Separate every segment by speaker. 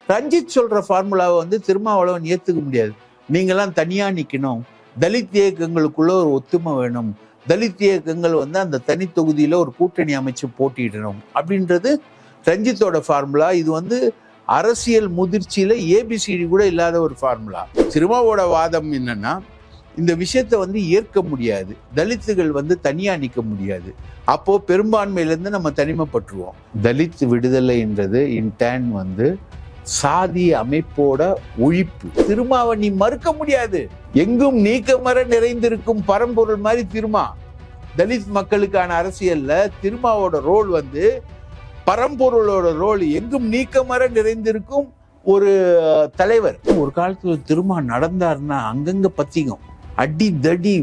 Speaker 1: ரஞ்சித் சொல்ற ஃபார்முலாவை வந்து திருமாவளவன் ஏத்துக்க முடியாது. நீங்களாம் தனியா நிக்கணும், தலித் இயக்கங்களுக்குள்ள ஒரு ஒத்துமை வேணும், தலித் இயக்கங்கள் வந்து அந்த தனி தொகுதியில ஒரு கூட்டணி அமைச்சு போட்டியிடணும் அப்படின்றது ரஞ்சித்தோட ஃபார்முலா. இது வந்து அரசியல் முதிர்ச்சியில ஏபிசிடி கூட இல்லாத ஒரு ஃபார்முலா. திருமாவோட வாதம் என்னன்னா, இந்த விஷயத்தை வந்து ஏற்க முடியாது, தலித்துகள் வந்து தனியா நிக்க முடியாது, அப்போ பெரும்பான்மையிலேருந்து நம்ம தனிமைப்பட்டுருவோம். தலித் விடுதலைன்றது இன்டேன் வந்து சாதி அமைப்போட ஒழிப்பு. திருமாவை நீ மறுக்க முடியாது. எங்கும் நீக்கமர நிறைந்திருக்கும் பரம்பொருள் மாதிரி திருமா. தலித் மக்களுக்கான அரசியல்ல திருமாவோட ரோல் வந்து பரம்பொருளோட ரோல். எங்கும் நீக்கமர நிறைந்திருக்கும் ஒரு தலைவர். ஒரு காலத்துல திருமா நடந்தாருன்னா அங்கங்க பத்திக்கும், அடி தடி.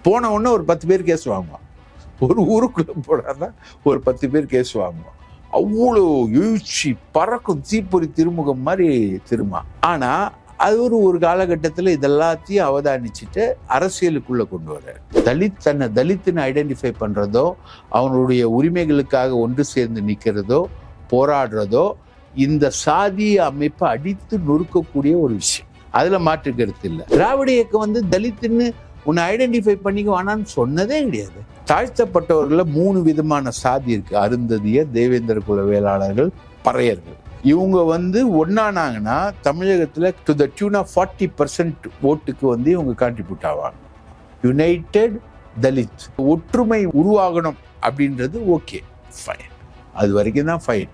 Speaker 1: போன உடனே ஒரு 10 பேர் கேஸ் வாங்குவான். ஒரு ஊருக்குள்ள போனார்னா ஒரு 10 பேர் கேஸ் வாங்குவான். அவ்வளோ எழுச்சி பறக்கும், தீப்பொறி திருமுகம் மாதிரி திருமா. ஆனா அது ஒரு காலகட்டத்தில் இதெல்லாத்தையும் அவதானிச்சுட்டு அரசியலுக்குள்ள கொண்டு வர்றார். தன்னை தலித்துன்னு ஐடென்டிஃபை பண்றதோ, அவனுடைய உரிமைகளுக்காக ஒன்று சேர்ந்து நிற்கிறதோ, போராடுறதோ இந்த சாதிய அமைப்பை அடித்து நொறுக்கக்கூடிய ஒரு விஷயம். அதுல மாற்று கருத்து இல்லை. திராவிட இயக்கம் வந்து தலித்துன்னு உன்னை ஐடென்டிஃபை பண்ணிக்க வேணான்னு சொன்னதே கிடையாது. தாழ்த்தப்பட்டவர்கள 3 விதமான சாதி இருக்கு. அருந்ததியர், தேவேந்திர குல வேளாளர்கள், பறையர்கள். இவங்க வந்து ஒன்னானாங்கன்னா தமிழகத்துல டு த டியூன் ஆஃப் 40% ஓட்டுக்கு வந்து இவங்க கான்ட்ரிபியூட் ஆவாங்க. யுனைடெட் தலித் ஒற்றுமை உருவாகணும் அப்படின்றது ஓகே, ஃபைன். அது வரைக்கும் தான் ஃபைன்.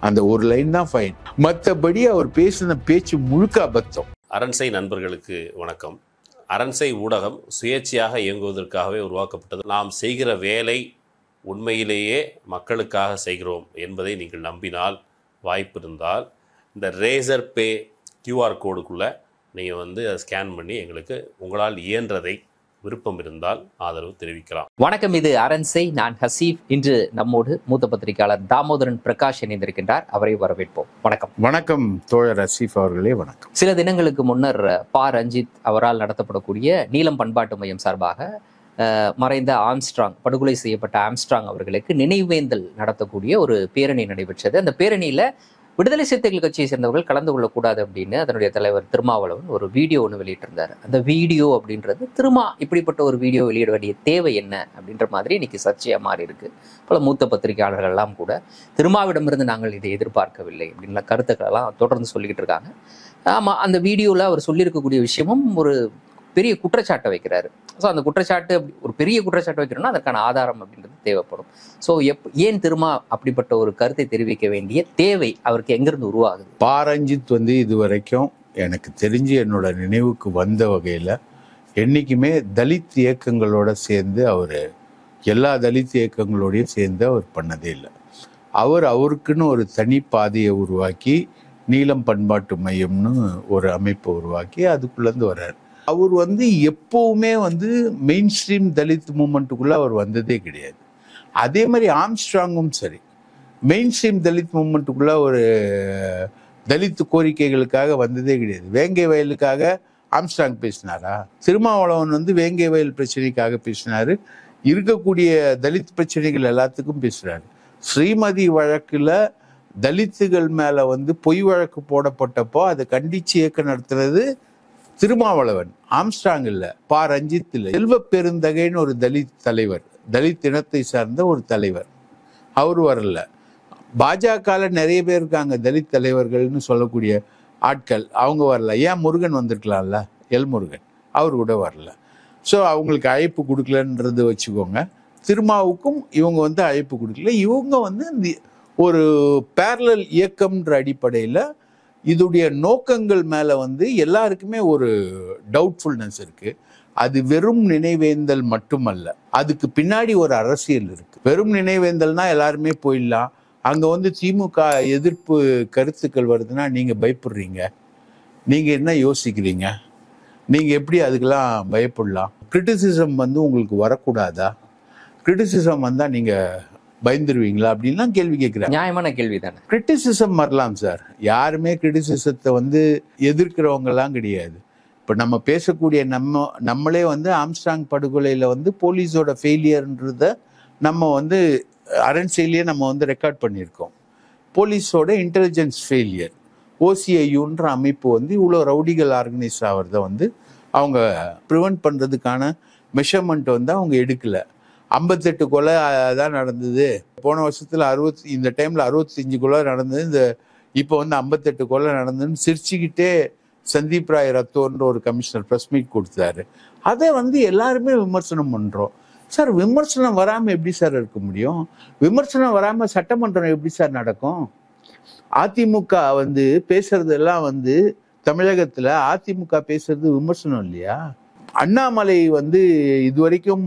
Speaker 1: அந்த ஒரு லைன் தான் ஃபைன். மற்றபடி அவர் பேசின பேச்சு முழுக்க அபத்தம்.
Speaker 2: அரண்சை நண்பர்களுக்கு வணக்கம். அரண்சை ஊடகம் சுயேட்சையாக இயங்குவதற்காகவே உருவாக்கப்பட்டது. நாம் செய்கிற வேலை உண்மையிலேயே மக்களுக்காக செய்கிறோம் என்பதை நீங்கள் நம்பினால், வாய்ப்பு இருந்தால் இந்த ரேசர் பே QR கோடுக்குள்ளே நீங்கள் வந்து அதை ஸ்கேன் பண்ணி எங்களுக்கு உங்களால் இயன்றதை விருப்பம் இருந்தால் ஆதரவு தெரிவிக்கலாம்.
Speaker 3: வணக்கம், இது அரண்சை. நான் ஹசீப். இன்று நம்மோடு மூத்த பத்திரிகையாளர் தாமோதரன் பிரகாஷ் இணைந்திருக்கின்றார். அவரை வரவேற்போம். வணக்கம்.
Speaker 1: வணக்கம் தோழர் ஹசீப் அவர்களே, வணக்கம்.
Speaker 3: சில தினங்களுக்கு முன்னர் ரஞ்சித் அவரால் நடத்தப்படக்கூடிய நீலம் பண்பாட்டு மையம் சார்பாக மறைந்த ஆம்ஸ்ட்ராங், படுகொலை செய்யப்பட்ட ஆம்ஸ்ட்ராங் அவர்களுக்கு நினைவேந்தல் நடத்தக்கூடிய ஒரு பேரணி நடைபெற்றது. அந்த பேரணியில விடுதலை சிறுத்தைகள் கட்சியை சேர்ந்தவர்கள் கலந்து கொள்ளக்கூடாது அப்படின்னு அதனுடைய தலைவர் திருமாவளவன் ஒரு வீடியோ ஒன்று வெளியிட்டிருந்தார். அந்த வீடியோ அப்படின்றது இப்படிப்பட்ட ஒரு வீடியோ வெளியிட வேண்டிய தேவை என்ன அப்படின்ற மாதிரி இன்னைக்கு சர்ச்சையாக மாறி இருக்கு. பல மூத்த பத்திரிகையாளர்கள் எல்லாம் கூட திருமாவிடமிருந்து நாங்கள் இதை எதிர்பார்க்கவில்லை அப்படின்ற கருத்துக்கள் எல்லாம் தொடர்ந்து சொல்லிக்கிட்டு இருக்காங்க. ஆமாம், அந்த வீடியோவில் அவர் சொல்லியிருக்கக்கூடிய விஷயமும் ஒரு பெரிய குற்றச்சாட்டை வைக்கிறாரு. ஸோ அந்த குற்றச்சாட்டு ஒரு பெரிய குற்றச்சாட்டு வைக்கிறோம்னா அதற்கான ஆதாரம் அப்படின்றது தேவைப்படும். ஸோ ஏன் திருமா அப்படிப்பட்ட ஒரு கருத்தை தெரிவிக்க வேண்டிய தேவை அவருக்கு எங்கிருந்து உருவாகுது?
Speaker 1: ரஞ்சித் வந்து இது வரைக்கும் எனக்கு தெரிஞ்சு என்னோட நினைவுக்கு வந்த வகையில் என்றைக்குமே தலித் இயக்கங்களோட சேர்ந்து அவர் எல்லா தலித் இயக்கங்களோடையும் சேர்ந்து அவர் பண்ணதே இல்லை. அவருக்குன்னு ஒரு தனி பாதையை உருவாக்கி நீலம் பண்பாட்டு மையம்னு ஒரு அமைப்பை உருவாக்கி அதுக்குள்ளேருந்து வர்றார். அவர் வந்து எப்பவுமே வந்து மெயின் ஸ்ட்ரீம் தலித் மூமெண்ட்டுக்குள்ள அவர் வந்ததே கிடையாது. அதே மாதிரி ஆம்ஸ்ட்ராங்கும் சரி, மெயின் ஸ்ட்ரீம் தலித் மூமெண்ட்டுக்குள்ள ஒரு தலித் கோரிக்கைகளுக்காக வந்ததே கிடையாது. வேங்கை வயலுக்காக ஆம்ஸ்ட்ராங் பேசினாரா? திருமாவளவன் வந்து வேங்கை வயல் பிரச்சனைக்காக பேசினாரு. இருக்கக்கூடிய தலித் பிரச்சனைகள் எல்லாத்துக்கும் பேசுறாரு. ஸ்ரீமதி வழக்குல தலித்துகள் மேல வந்து பொய் வழக்கு போடப்பட்டப்போ அதை கண்டிச்சு இயக்கம் நடத்துறது திருமாவளவன், ஆம்ஸ்ட்ராங் இல்ல, ரஞ்சித் இல்ல. செல்வ பெருந்தகைன்னு ஒரு தலித் தலைவர், தலித் இனத்தை சார்ந்த ஒரு தலைவர், அவரு வரல. பாஜகல நிறைய பேர் இருக்காங்க தலித் தலைவர்கள்னு சொல்லக்கூடிய ஆட்கள், அவங்க வரல. ஏன் முருகன் வந்திருக்கலாம்ல, முருகன், அவர் கூட வரல. ஸோ அவங்களுக்கு அழைப்பு கொடுக்கலன்றது வச்சுக்கோங்க. திருமாவுக்கும் இவங்க வந்து அழைப்பு கொடுக்கல. இவங்க வந்து ஒரு பேரலல் இயக்கம்ன்ற அடிப்படையில் இதுடைய நோக்கங்கள் மேல வந்து எல்லாருக்குமே ஒரு டவுட்ஃபுல்னஸ் இருக்கு. அது வெறும் நினைவேந்தல் மட்டுமல்ல, அதுக்கு பின்னாடி ஒரு அரசியல் இருக்கு. வெறும் நினைவேந்தல்னா எல்லாருமே போயிடலாம். அங்க வந்து திமுக எதிர்ப்பு கருத்துக்கள் வருதுன்னா நீங்க பயப்படுறீங்க. நீங்க என்ன யோசிக்கிறீங்க? நீங்க எப்படி அதுக்கெல்லாம் பயப்படலாம்? கிரிட்டிசிசம் வந்து உங்களுக்கு வரக்கூடாதா? கிரிட்டிசிசம் வந்தா நீங்க பயந்துருவீங்களா அப்படின்லாம் கேள்வி கேட்கிறாங்க.
Speaker 3: நியாயமான கேள்வி தானே.
Speaker 1: கிரிட்டிசிசம் வரலாம் சார். யாருமே கிரிட்டிசிசத்தை வந்து எதிர்க்கிறவங்க எல்லாம் கிடையாது. இப்ப நம்ம பேசக்கூடிய நம்மளே வந்து ஆம்ஸ்ட்ராங் படுகொலையில வந்து போலீஸோட ஃபெயிலியர்ன்றத நம்ம வந்து அரண்சையிலேயே நம்ம வந்து ரெக்கார்ட் பண்ணியிருக்கோம். போலீஸோட இன்டெலிஜென்ஸ் ஃபெயிலியர், ஓசிஐயுன்ற அமைப்பு வந்து இவ்வளோ ரவுடிகள் ஆர்கனைஸ் ஆகிறத வந்து அவங்க ப்ரிவென்ட் பண்ணுறதுக்கான மெஷர்மெண்ட் வந்து அவங்க எடுக்கலை. 58 கொலை தான் நடந்தது போன வருஷத்தில், இந்த டைமில் 65 கொலை நடந்தது, இப்போ வந்து 58 கொலை நடந்ததுன்னு சிரிச்சுக்கிட்டே சந்தீப் ராய் ரத்தோன்ற ஒரு கமிஷனர் ப்ரெஸ் மீட் கொடுத்தாரு. அதை வந்து எல்லாருமே விமர்சனம் பண்ணுறோம். சார், விமர்சனம் வராமல் எப்படி சார் இருக்க முடியும்? விமர்சனம் வராமல் சட்டமன்றம் எப்படி சார் நடக்கும்? அதிமுக வந்து பேசுறதெல்லாம் வந்து தமிழகத்தில் அதிமுக பேசுறது விமர்சனம் இல்லையா? அண்ணாமலை வந்து இதுவரைக்கும்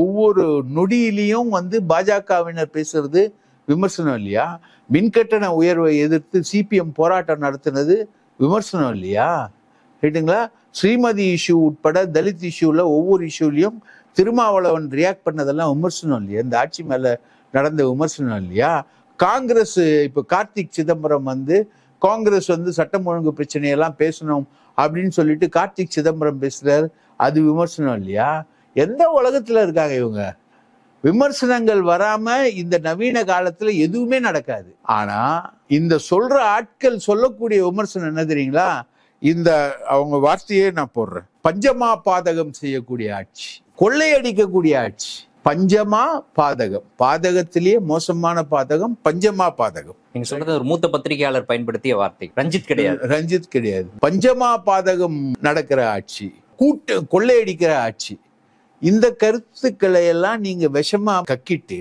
Speaker 1: ஒவ்வொரு நொடியிலையும் வந்து பாஜகவினர் பேசுறது விமர்சனம் இல்லையா? மின்கட்டண உயர்வை எதிர்த்து சிபிஎம் போராட்டம் நடத்தினது விமர்சனம் இல்லையா? ரைட்டுங்களா? ஸ்ரீமதி இஷ்யூ உட்பட தலித் இஷ்யூல ஒவ்வொரு இஷ்யூலையும் திருமாவளவன் ரியாக்ட் பண்ணதெல்லாம் விமர்சனம் இல்லையா? இந்த ஆட்சி மேல நடந்த விமர்சனம் இல்லையா? காங்கிரஸ் இப்போ கார்த்திக் சிதம்பரம் வந்து காங்கிரஸ் வந்து சட்டம் ஒழுங்கு பிரச்சனையெல்லாம் பேசணும் அப்படின்னு சொல்லிட்டு கார்த்திக் சிதம்பரம் பேசுறாரு, அது விமர்சனம் இல்லையா? எந்த உலகத்துல இருக்காங்க இவங்க? விமர்சனங்கள் வராம இந்த நவீன காலத்துல எதுவுமே நடக்காது. ஆனா இந்த சொல்ற ஆட்கள் சொல்லக்கூடிய விமர்சனம் என்ன தெரியுங்களா? இந்த அவங்க வார்த்தையே நான் போடுறேன், பஞ்சமா பாதகம் செய்யக்கூடிய ஆட்சி, கொள்ளையடிக்கக்கூடிய ஆட்சி. பஞ்சமா பாதகம், பாதகத்திலேயே மோசமான பாதகம் பஞ்சமா பாதகம்.
Speaker 3: நீங்க சொல்றது ஒரு மூத்த பத்திரிகையாளர் பயன்படுத்திய வார்த்தை, ரஞ்சித் கிடையாது.
Speaker 1: ரஞ்சித் கிடையாது. பஞ்சமா பாதகம் நடக்கிற ஆட்சி, கொள்ளையடிக்கிற ஆட்சி. இந்த கருத்துக்களை எல்லாம் நீங்க விஷமா கக்கிட்டு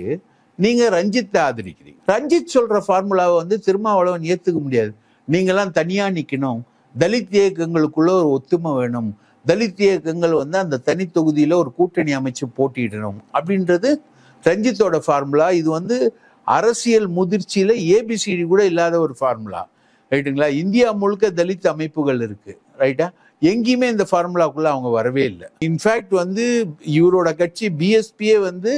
Speaker 1: நீங்க ரஞ்சித்தை ஆதரிக்கிறீங்க. ரஞ்சித் சொல்ற ஃபார்முலாவை வந்து திருமாவளவன் ஏத்துக்க முடியாது. நீங்கெல்லாம் தனியா நிக்கணும், தலித் இயக்கங்களுக்குள்ள ஒரு ஒத்துமை வேணும், தலித் இயக்கங்கள் வந்து அந்த தனி தொகுதியில ஒரு கூட்டணி அமைச்சு போட்டியிடணும் அப்படின்றது ரஞ்சித்தோட ஃபார்முலா. இது வந்து அரசியல் முதிர்ச்சியில ஏபிசிடி கூட இல்லாத ஒரு ஃபார்முலா. ரைட்டுங்களா? இந்தியா முழுக்க தலித் அமைப்புகள் இருக்கு. ரைட்டா? எங்கேயுமே இந்த ஃபார்முலாக்குள்ள அவங்க வரவே இல்லை. இன்ஃபேக்ட் வந்து இவரோட கட்சி பிஎஸ்பியே வந்து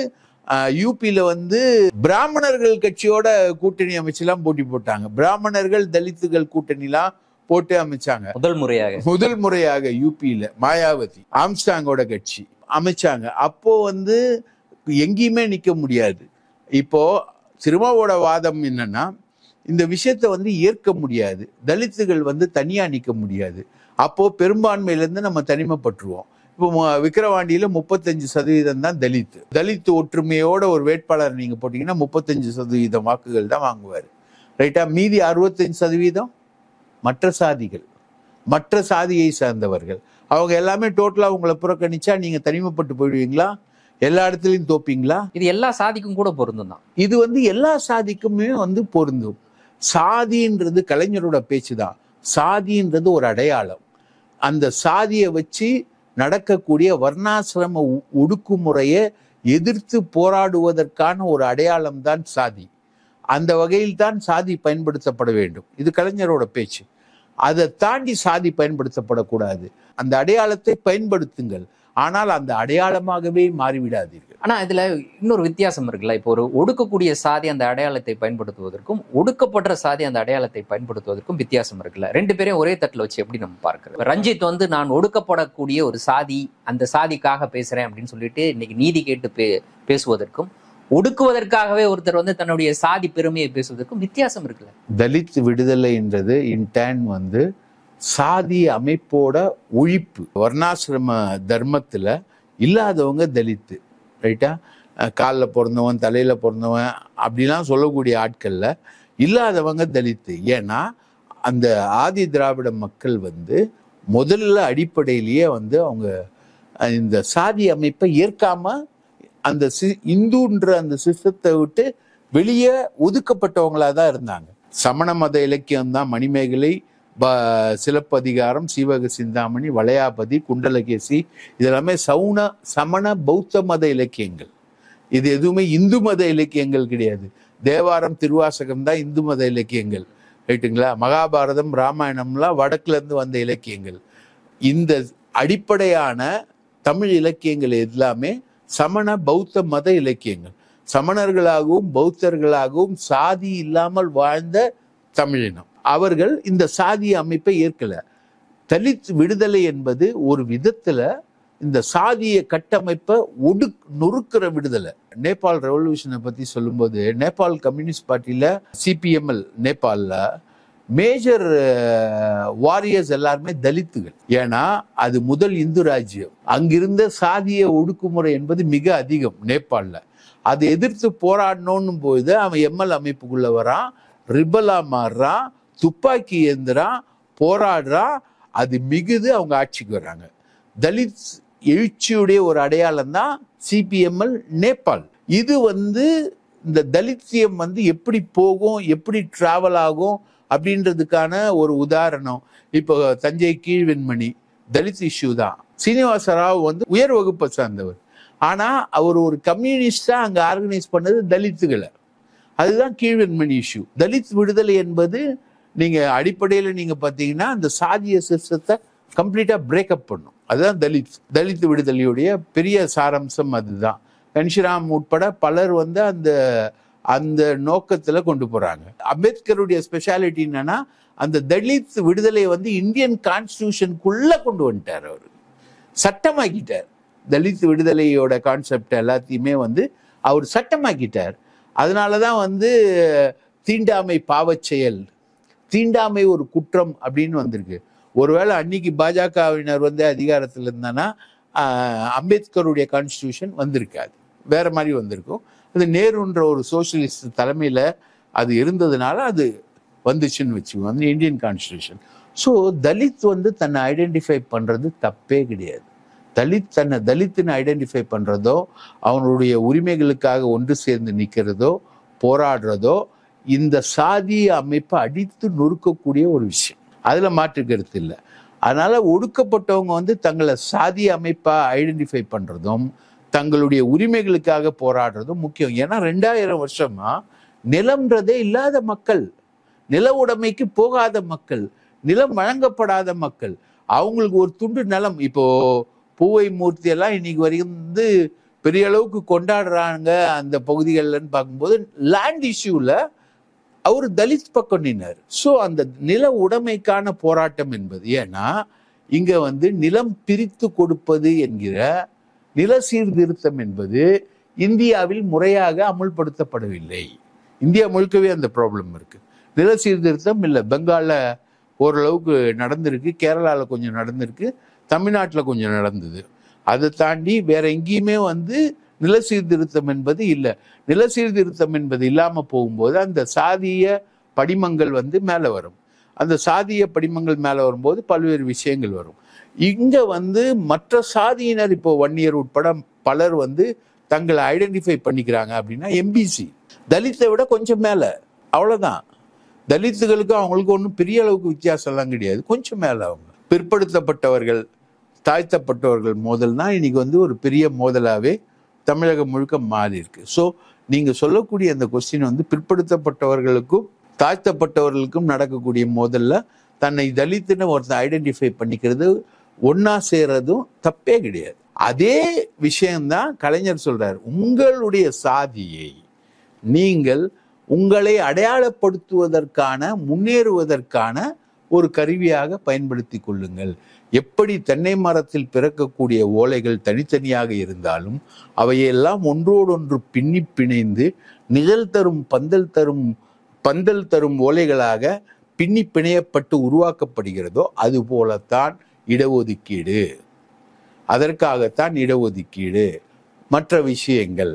Speaker 1: யூபியில வந்து பிராமணர்கள் கட்சியோட கூட்டணி அமைச்செல்லாம் போட்டி போட்டாங்க. பிராமணர்கள் தலித்துகள் கூட்டணிலாம் போட்டு அமைச்சாங்க. முதல் முறையாக யூபியில மாயாவதி ஆம்ஸ்டாங்கோட கட்சி அமைச்சாங்க. அப்போ வந்து எங்கேயுமே நிக்க முடியாது. இப்போ திருமாவோட வாதம் என்னன்னா, இந்த விஷயத்த வந்து ஏற்க முடியாது, தலித்துகள் வந்து தனியா நிக்க முடியாது, அப்போ பெரும்பான்மையிலேருந்து நம்ம தனிமைப்பட்டுருவோம். இப்போ விக்கிரவாண்டியில 35% தான் தலித். தலித் ஒற்றுமையோட ஒரு வேட்பாளர் நீங்க போட்டீங்கன்னா 35% வாக்குகள் தான் வாங்குவாரு. ரைட்டா? மீதி 65% மற்ற சாதிகள், மற்ற சாதியை சார்ந்தவர்கள். அவங்க எல்லாமே டோட்டலா உங்களை புறக்கணிச்சா நீங்க தனிமைப்பட்டு போயிடுவீங்களா? எல்லா இடத்துலையும் தோப்பீங்களா?
Speaker 3: இது எல்லா சாதிக்கும் கூட பொருந்தும் தான்.
Speaker 1: இது வந்து எல்லா சாதிக்குமே வந்து பொருந்தும். சாதின்றது கலைஞரோட பேச்சு தான். சாதின்றது ஒரு அடையாளம். அந்த சாதியை வச்சு நடக்கக்கூடிய வர்ணாசிரம ஒடுக்குமுறையை எதிர்த்து போராடுவதற்கான ஒரு அடையாளம் தான் சாதி. அந்த வகையில் தான் சாதி பயன்படுத்தப்பட வேண்டும். இது கலைஞரோட பேச்சு. அதை தாண்டி சாதி பயன்படுத்தப்படக்கூடாது. அந்த அடையாளத்தை பயன்படுத்துங்கள், ஆனால் அந்த அடையாளமாகவே மாறிவிடாதீர்கள்.
Speaker 3: ஆனா இதுல இன்னொரு வித்தியாசம் இருக்குல்ல. இப்போ ஒரு ஒடுக்கக்கூடிய சாதி அந்த அடையாளத்தை பயன்படுத்துவதற்கும் ஒடுக்கப்படுற சாதி அந்த அடையாளத்தை பயன்படுத்துவதற்கும் வித்தியாசம் இருக்குல்ல. ரெண்டு பேரையும் ஒரே தட்டுல வச்சு எப்படி நம்ம பார்க்கிறோம்? ரஞ்சித் வந்து நான் ஒடுக்கப்படக்கூடிய ஒரு சாதி, அந்த சாதிக்காக பேசுறேன் அப்படின்னு சொல்லிட்டு இன்னைக்கு நீதி கேட்டு பேசுவதற்கும், ஒடுக்குவதற்காகவே ஒருத்தர் வந்து தன்னுடைய சாதி பெருமையை பேசுவதற்கும் வித்தியாசம் இருக்குல்ல.
Speaker 1: தலித் விடுதலைன்றது இன்டேன் வந்து சாதி அமைப்போட ஒழிப்பு. வர்ணாசிரம தர்மத்துல இல்லாதவங்க தலித்து. ரைட்டா? காலில் பிறந்தவன், தலையில பிறந்தவன் அப்படிலாம் சொல்லக்கூடிய ஆட்கள்ல இல்லாதவங்க தலித்து. ஏன்னா அந்த ஆதி திராவிட மக்கள் வந்து முதல்ல அடிப்படையிலேயே வந்து அவங்க இந்த சாதி அமைப்பை ஏற்காம அந்த இந்துன்ற அந்த சிஸ்டத்தை விட்டு வெளியே ஒதுக்கப்பட்டவங்களா தான் இருந்தாங்க. சமண மத இலக்கியம் தான் மணிமேகலை, சிலப்பதிகாரம், சீவக சிந்தாமணி, வளையாபதி, குண்டலகேசி, இதெல்லாமே சமண பௌத்த மத இலக்கியங்கள். இது எதுவுமே இந்து மத இலக்கியங்கள் கிடையாது. தேவாரம், திருவாசகம் தான் இந்து மத இலக்கியங்கள். ரைட்டுங்களா? மகாபாரதம், ராமாயணம்லாம் வடக்குல இருந்து வந்த இலக்கியங்கள். இந்த அடிப்படையான தமிழ் இலக்கியங்கள் எல்லாமே சமண பௌத்த மத இலக்கியங்கள். சமணர்களாகவும் பௌத்தர்களாகவும் சாதி இல்லாமல் வாழ்ந்த தமிழினம். அவர்கள் இந்த சாதி அமைப்பை ஏற்கல. தலித் விடுதலை என்பது ஒரு விதத்துல இந்த சாதிய கட்டமைப்பை நொறுக்கிற விடுதலை. நேபாள் ரெவல்யூஷனை பத்தி சொல்லும்போது, நேபாள் கம்யூனிஸ்ட் பார்ட்டியில சிபிஎம்எல் நேபாளில் மேஜர் வாரியர்ஸ் எல்லாருமே தலித்துகள். ஏன்னா அது முதல் இந்து ராஜ்யம். அங்கிருந்த சாதிய ஒடுக்குமுறை என்பது மிக அதிகம் நேபாளில். அதை எதிர்த்து போராடணும்னு போது அவன் எம்எல் அமைப்புக்குள்ள வரான், ரிபலா மாறுறான், துப்பாக்கி ஏந்துறான், போராடுறான். அது மிகுது, அவங்க ஆட்சிக்கு வர்றாங்க. தலித் எழுச்சியுடைய ஒரு அடையாளம் தான் சிபிஎம்எல் நேபாள். இது இந்த தலித்தியம் எப்படி போகும், எப்படி டிராவல் ஆகும் அப்படின்றதுக்கான ஒரு உதாரணம். இப்போ தஞ்சை கீழ்வெண்மணி தலித் இஷ்யூ தான். சீனிவாச ராவ் உயர் வகுப்பை சார்ந்தவர். ஆனா அவர் ஒரு கம்யூனிஸ்டா அங்க ஆர்கனைஸ் பண்ணது தலித்துகளை. அதுதான் கீழ்வெண்மணி இஷ்யூ. தலித் விடுதலை என்பது நீங்க அடிப்படையில நீங்க பாத்தீங்கன்னா அந்த சாதிய சிஸ்டத்தை கம்ப்ளீட்டா பிரேக்கப் பண்ணும். அதுதான் தலித் விடுதலையுடைய பெரிய சாராம்சம். அதுதான் கன்ஷிராம் உட்பட பலர் அந்த அந்த நோக்கத்துல கொண்டு போறாங்க. அம்பேத்கருடைய ஸ்பெஷாலிட்டி என்னன்னா அந்த தலித் விடுதலை இந்தியன் கான்ஸ்டிடியூஷனுக்குள்ள கொண்டு வந்துட்டார். அவர் சட்டமாக்கிட்டார். தலித் விடுதலையோட கான்செப்ட் எல்லாத்தையுமே அவர் சட்டமாக்கிட்டார். அதனாலதான் தீண்டாமை பாவச் செயல், தீண்டாமை ஒரு குற்றம் அப்படின்னு வந்திருக்கு. ஒருவேளை அன்னைக்கு பாஜகவினர் அதிகாரத்தில் இருந்தானா அம்பேத்கருடைய கான்ஸ்டிடியூஷன் வந்திருக்காது, வேற மாதிரி வந்திருக்கும். அது நேருன்ற ஒரு சோசியலிஸ்ட் தலைமையில அது இருந்ததுனால அது வந்துச்சுன்னு வச்சுக்கோங்க, இந்தியன் கான்ஸ்டிடியூஷன். ஸோ தலித் தன்னை ஐடென்டிஃபை பண்றது தப்பே கிடையாது. தன்னை தலித்துன்னு ஐடென்டிஃபை பண்றதோ, அவனுடைய உரிமைகளுக்காக ஒன்று சேர்ந்து நிற்கிறதோ, போராடுறதோ இந்த சாதிய அமைப்பை அடித்து நொறுக்கக்கூடிய ஒரு விஷயம். அதுல மாற்று கருத்து இல்லை. அதனால ஒடுக்கப்பட்டவங்க தங்களை சாதிய அமைப்பா ஐடென்டிஃபை பண்றதும் தங்களுடைய உரிமைகளுக்காக போராடுறதும் முக்கியம். ஏன்னா 2000 வருஷமா நிலம்ன்றதே இல்லாத மக்கள், நில உடைமைக்கு போகாத மக்கள், நிலம் வழங்கப்படாத மக்கள், அவங்களுக்கு ஒரு துண்டு நிலம். இப்போ பூவை மூர்த்தி எல்லாம் இன்னைக்கு வரைக்கும் பெரிய அளவுக்கு கொண்டாடுறாங்க அந்த பகுதிகள்லன்னு பார்க்கும்போது லேண்ட் இஷ்யூல அவர் தலித் பக்கம் நின்னார். ஸோ அந்த நில உடைமைக்கான போராட்டம் என்பது, ஏன்னா இங்க நிலம் பிரித்து கொடுப்பது என்கிற நில சீர்திருத்தம் என்பது இந்தியாவில் முறையாக அமுல்படுத்தப்படவில்லை. இந்தியா முழுக்கவே அந்த ப்ராப்ளம் இருக்கு. நில சீர்திருத்தம் இல்லை. பெங்கால்ல ஓரளவுக்கு நடந்திருக்கு, கேரளால கொஞ்சம் நடந்திருக்கு, தமிழ்நாட்டில் கொஞ்சம் நடந்தது. அதை தாண்டி வேற எங்கேயுமே நில சீர்திருத்தம் என்பது இல்லை. நில சீர்திருத்தம் என்பது இல்லாம போகும்போது அந்த சாதிய படிமங்கள் மேல வரும். அந்த சாதிய படிமங்கள் மேல வரும்போது பல்வேறு விஷயங்கள் வரும். இங்க மற்ற சாதியினர் இப்போ வன்னியர் உட்பட பலர் தங்களை ஐடென்டிஃபை பண்ணிக்கிறாங்க அப்படின்னா எம்பிசி தலித்தை விட கொஞ்சம் மேல, அவ்வளவுதான். தலித்துகளுக்கும் அவங்களுக்கு ஒன்றும் பெரிய அளவுக்கு வித்தியாசம் எல்லாம் கிடையாது, கொஞ்சம் மேல. அவங்க பிற்படுத்தப்பட்டவர்கள், தாழ்த்தப்பட்டவர்கள் மோதல் தான் இன்னைக்கு ஒரு பெரிய மோதலாவே தமிழகம் முழுக்க மாறி இருக்கு. ஸோ நீங்க சொல்லக்கூடிய அந்த கொஸ்டின் பிற்படுத்தப்பட்டவர்களுக்கும் தாழ்த்தப்பட்டவர்களுக்கும் நடக்கக்கூடிய மோதல்ல தன்னை தலித்துன்னு ஒருத்தன் ஐடென்டிஃபை பண்ணிக்கிறது, ஒன்னா சேர்றதும் தப்பே கிடையாது. அதே விஷயம்தான் கலைஞர் சொல்றாரு. உங்களுடைய சாதியை நீங்கள் உங்களை அடையாளப்படுத்துவதற்கான, முன்னேறுவதற்கான ஒரு கருவியாக பயன்படுத்தி கொள்ளுங்கள். எப்படி தென்னை மரத்தில் பிறக்கக்கூடிய ஓலைகள் தனித்தனியாக இருந்தாலும் அவையெல்லாம் ஒன்றோடொன்று பின்னி பிணைந்து நிழல் தரும் பந்தல் தரும் ஓலைகளாக பின்னி பிணையப்பட்டு உருவாக்கப்படுகிறதோ அது போலத்தான் இடஒதுக்கீடு. அதற்காகத்தான் இடஒதுக்கீடு. மற்ற விஷயங்கள்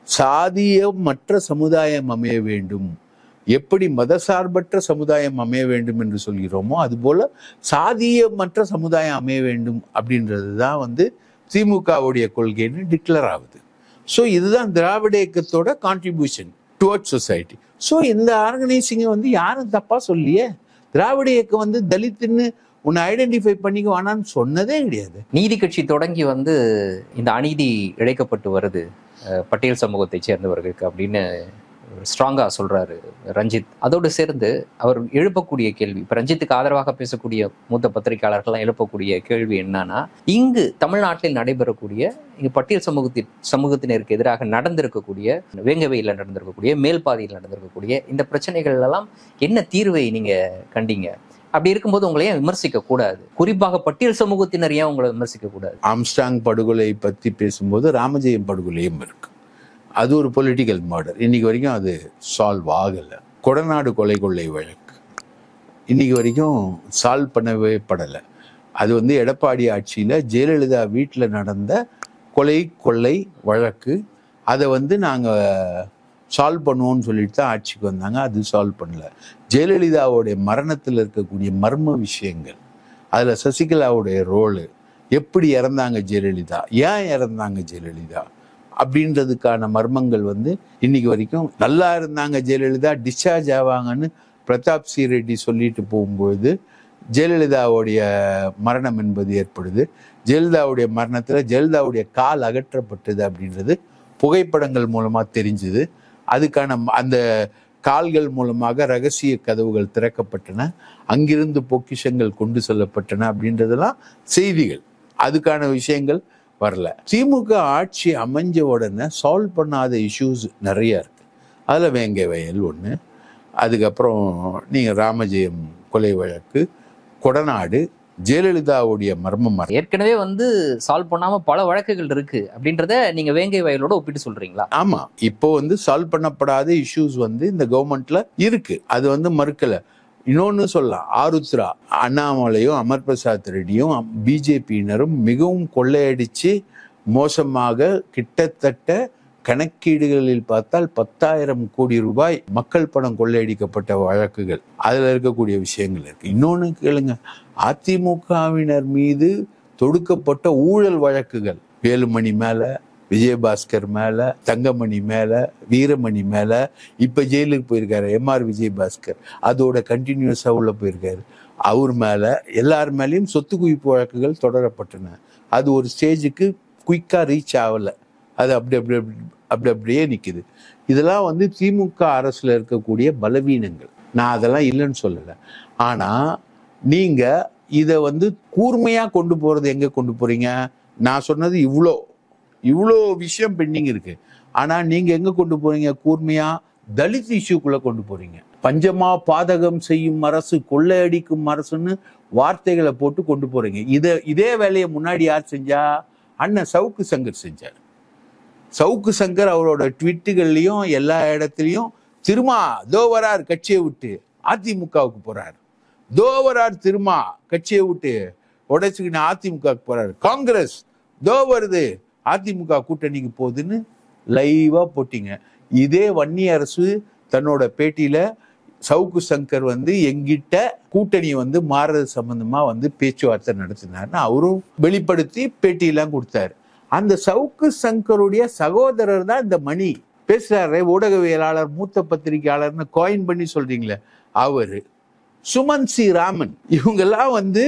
Speaker 1: சாதியமற்ற சமுதாயம் அமைய வேண்டும், எப்படி மதசார்பற்ற சமுதாயம் அமைய வேண்டும் என்று சொல்கிறோமோ அதுபோல சாதியமற்ற சமுதாயம் அமைய வேண்டும் அப்படின்றது தான் திமுகவுடைய கொள்கைன்னு டிக்ளேர் ஆகுது. ஸோ இதுதான் திராவிட இயக்கத்தோட கான்ட்ரிபியூஷன் டுவர்ட்ஸ் சொசைட்டி. ஸோ இந்த ஆர்கனைசிங்கை யாரும் தப்பா சொல்லியே. திராவிட இயக்கம் தலித்துன்னு உன்னை ஐடென்டிஃபை பண்ணிக்க வேணான்னு சொன்னதே கிடையாது.
Speaker 3: நீதி கட்சி தொடங்கி இந்த அநீதி இழைக்கப்பட்டு வருது பட்டியல் சமூகத்தை சேர்ந்தவர்களுக்கு அப்படின்னு ஸ்ட்ராங்கா சொல்றாரு ரஞ்சித். அதோடு சேர்ந்து அவர் எழுப்பக்கூடிய கேள்வி, இப்ப ரஞ்சித்துக்கு ஆதரவாக பேசக்கூடிய மூத்த பத்திரிகையாளர்கள்லாம் எழுப்பக்கூடிய கேள்வி என்னன்னா, இங்கு தமிழ்நாட்டில் நடைபெறக்கூடிய இங்கு பட்டியல் சமூகத்தினருக்கு எதிராக நடந்திருக்கக்கூடிய, வேங்கவையில் நடந்திருக்கக்கூடிய, மேல்பாதியில் நடந்திருக்கக்கூடிய இந்த பிரச்சனைகள் எல்லாம் என்ன தீர்வை நீங்க கண்டீங்க? அப்படி இருக்கும்போது உங்களை ஏன் விமர்சிக்க கூடாது? குறிப்பாக பட்டியல் சமூகத்தினர் ஏன் உங்களை விமர்சிக்க கூடாது?
Speaker 1: ஆம்ஸ்ட்ராங் படுகொலை பத்தி பேசும்போது ராமஜெயம் படுகொலையும் இருக்கு. அது ஒரு பொலிட்டிக்கல் மர்டர். இன்னைக்கு வரைக்கும் அது சால்வ் ஆகலை. கொடநாடு கொலை கொள்ளை வழக்கு, இன்னைக்கு வரைக்கும் சால்வ் பண்ணவே படலை. அது வந்து எடப்பாடி ஆட்சியில் ஜெயலலிதா வீட்டில் நடந்த கொலை கொள்ளை வழக்கு. அதை வந்து நாங்கள் சால்வ் பண்ணுவோம்னு சொல்லிட்டு தான் ஆட்சிக்கு வந்தாங்க. அது சால்வ் பண்ணல. ஜெயலலிதாவுடைய மரணத்தில் இருக்கக்கூடிய மர்ம விஷயங்கள், அதில் சசிகலாவுடைய ரோலு, எப்படி இறந்தாங்க ஜெயலலிதா, ஏன் இறந்தாங்க ஜெயலலிதா அப்படின்றதுக்கான மர்மங்கள் வந்து இன்னைக்கு வரைக்கும். நல்லா இருந்தாங்க ஜெயலலிதா, டிஸ்சார்ஜ் ஆவாங்கன்னு பிரதாப் சி ரெட்டி சொல்லிட்டு போகும்போது ஜெயலலிதாவுடைய மரணம் என்பது ஏற்படுது. ஜெயலலிதாவுடைய மரணத்தில் ஜெயலலிதாவுடைய கால் அகற்றப்பட்டது அப்படின்றது புகைப்படங்கள் மூலமாக தெரிஞ்சுது. அதுக்கான அந்த கால்கள் மூலமாக ரகசிய கதவுகள் திறக்கப்பட்டன, அங்கிருந்து பொக்கிஷங்கள் கொண்டு செல்லப்பட்டன அப்படின்றதெல்லாம் செய்திகள். அதுக்கான விஷயங்கள் வரல. திமுக ஆட்சி அமைஞ்ச உடனே சால்வ் பண்ணாத இஷ்யூஸ் நிறைய இருக்கு. அதில் வேங்கை வயல் ஒன்று, அதுக்கப்புறம் நீங்கள் ராமஜெயம் கொலை வழக்கு, கொடநாடு, ஜெயலலிதாவுடைய மர்மம்.
Speaker 3: ஏற்கனவே வந்து சால்வ் பண்ணாம பல வழக்குகள் இருக்கு அப்படின்றத நீங்க வேங்கை வயலோட ஒப்பிட்டு சொல்றீங்களா?
Speaker 1: ஆமா, இப்போ வந்து சால்வ் பண்ணப்படாத இஷ்யூஸ் வந்து இந்த கவர்மெண்ட்ல இருக்கு. அது வந்து மறுக்கல. இன்னொன்னு சொல்லலாம், ஆருத்ரா, அண்ணாமலையும் அமர் பிரசாத் ரெட்டியும் பிஜேபியினரும் மிகவும் கொள்ளையடிச்சு மோசமாக கிட்டத்தட்ட கணக்கீடுகளில் பார்த்தால் 10,000 கோடி ரூபாய் மக்கள் பணம் கொள்ளையடிக்கப்பட்ட வழக்குகள், அதுல இருக்கக்கூடிய விஷயங்கள் இருக்கு. இன்னொன்னு கேளுங்க, அதிமுகவினர் மீது தொடுக்கப்பட்ட ஊழல் வழக்குகள், வேலுமணி மேல, விஜயபாஸ்கர் மேல, தங்கமணி மேல, வீரமணி மேல, இப்ப ஜெயிலுக்கு போயிருக்காரு எம்ஆர் விஜயபாஸ்கர், அதோட கண்டினியூஸா உள்ள போயிருக்காரு. அவர் மேல எல்லார் மேலேயும் சொத்து குவிப்பு வழக்குகள் தொடரப்பட்டன. அது ஒரு ஸ்டேஜுக்கு குயிக்கா ரீச் ஆகல, அது அப்படியே நிக்குது. இதெல்லாம் வந்து திமுக அரசுல இருக்கக்கூடிய பலவீனங்கள். நான் அதெல்லாம் இல்லைன்னு சொல்லலை. ஆனா நீங்க இதை வந்து கூர்மையா கொண்டு போறது எங்க கொண்டு போறீங்க? நான் சொன்னது இவ்வளோ விஷயம் பெண்டிங் இருக்கு. ஆனா நீங்க எங்க கொண்டு போறீங்க? கூர்மையா தலித் இஷ்யூக்குள்ள கொண்டு போறீங்க. பஞ்சமா பாதகம் செய்யும் அரசு, கொள்ளையடிக்கும் அரசுன்னு வார்த்தைகளை போட்டு கொண்டு போறீங்க. இதே வேலையை முன்னாடி யார் செஞ்சா? அண்ணன் சவுக்கு சங்கர் செஞ்சார். சவுக்கு சங்கர் அவரோட ட்விட்டுகள்லையும் எல்லா இடத்துலையும் திருமா தோவரார் கட்சியை விட்டு அதிமுகவுக்கு போறாரு, தோவரார் திருமா கட்சியை விட்டு உடைச்சுக்கின்னு அதிமுகவுக்கு போறாரு, காங்கிரஸ் தோ வருது அதிமுக கூட்டணிக்கு போகுதுன்னு லைவா போட்டீங்க. இதே வன்னி அரசு தன்னோட பேட்டியில சவுக்கு சங்கர் வந்து எங்கிட்ட கூட்டணி வந்து மாறுறது சம்பந்தமா வந்து பேச்சுவார்த்தை நடத்தினார்னு அவரும் வெளிப்படுத்தி பேட்டியெல்லாம் கொடுத்தாரு. அந்த சவுக்கு சங்கருடைய சகோதரர் தான் இந்த மணி பேசுறாரு, ஊடகவியலாளர், மூத்த பத்திரிகையாளர்னு காயின் பண்ணி சொல்றீங்களே அவரு, சுமன் சி ராமன், இவங்கெல்லாம் வந்து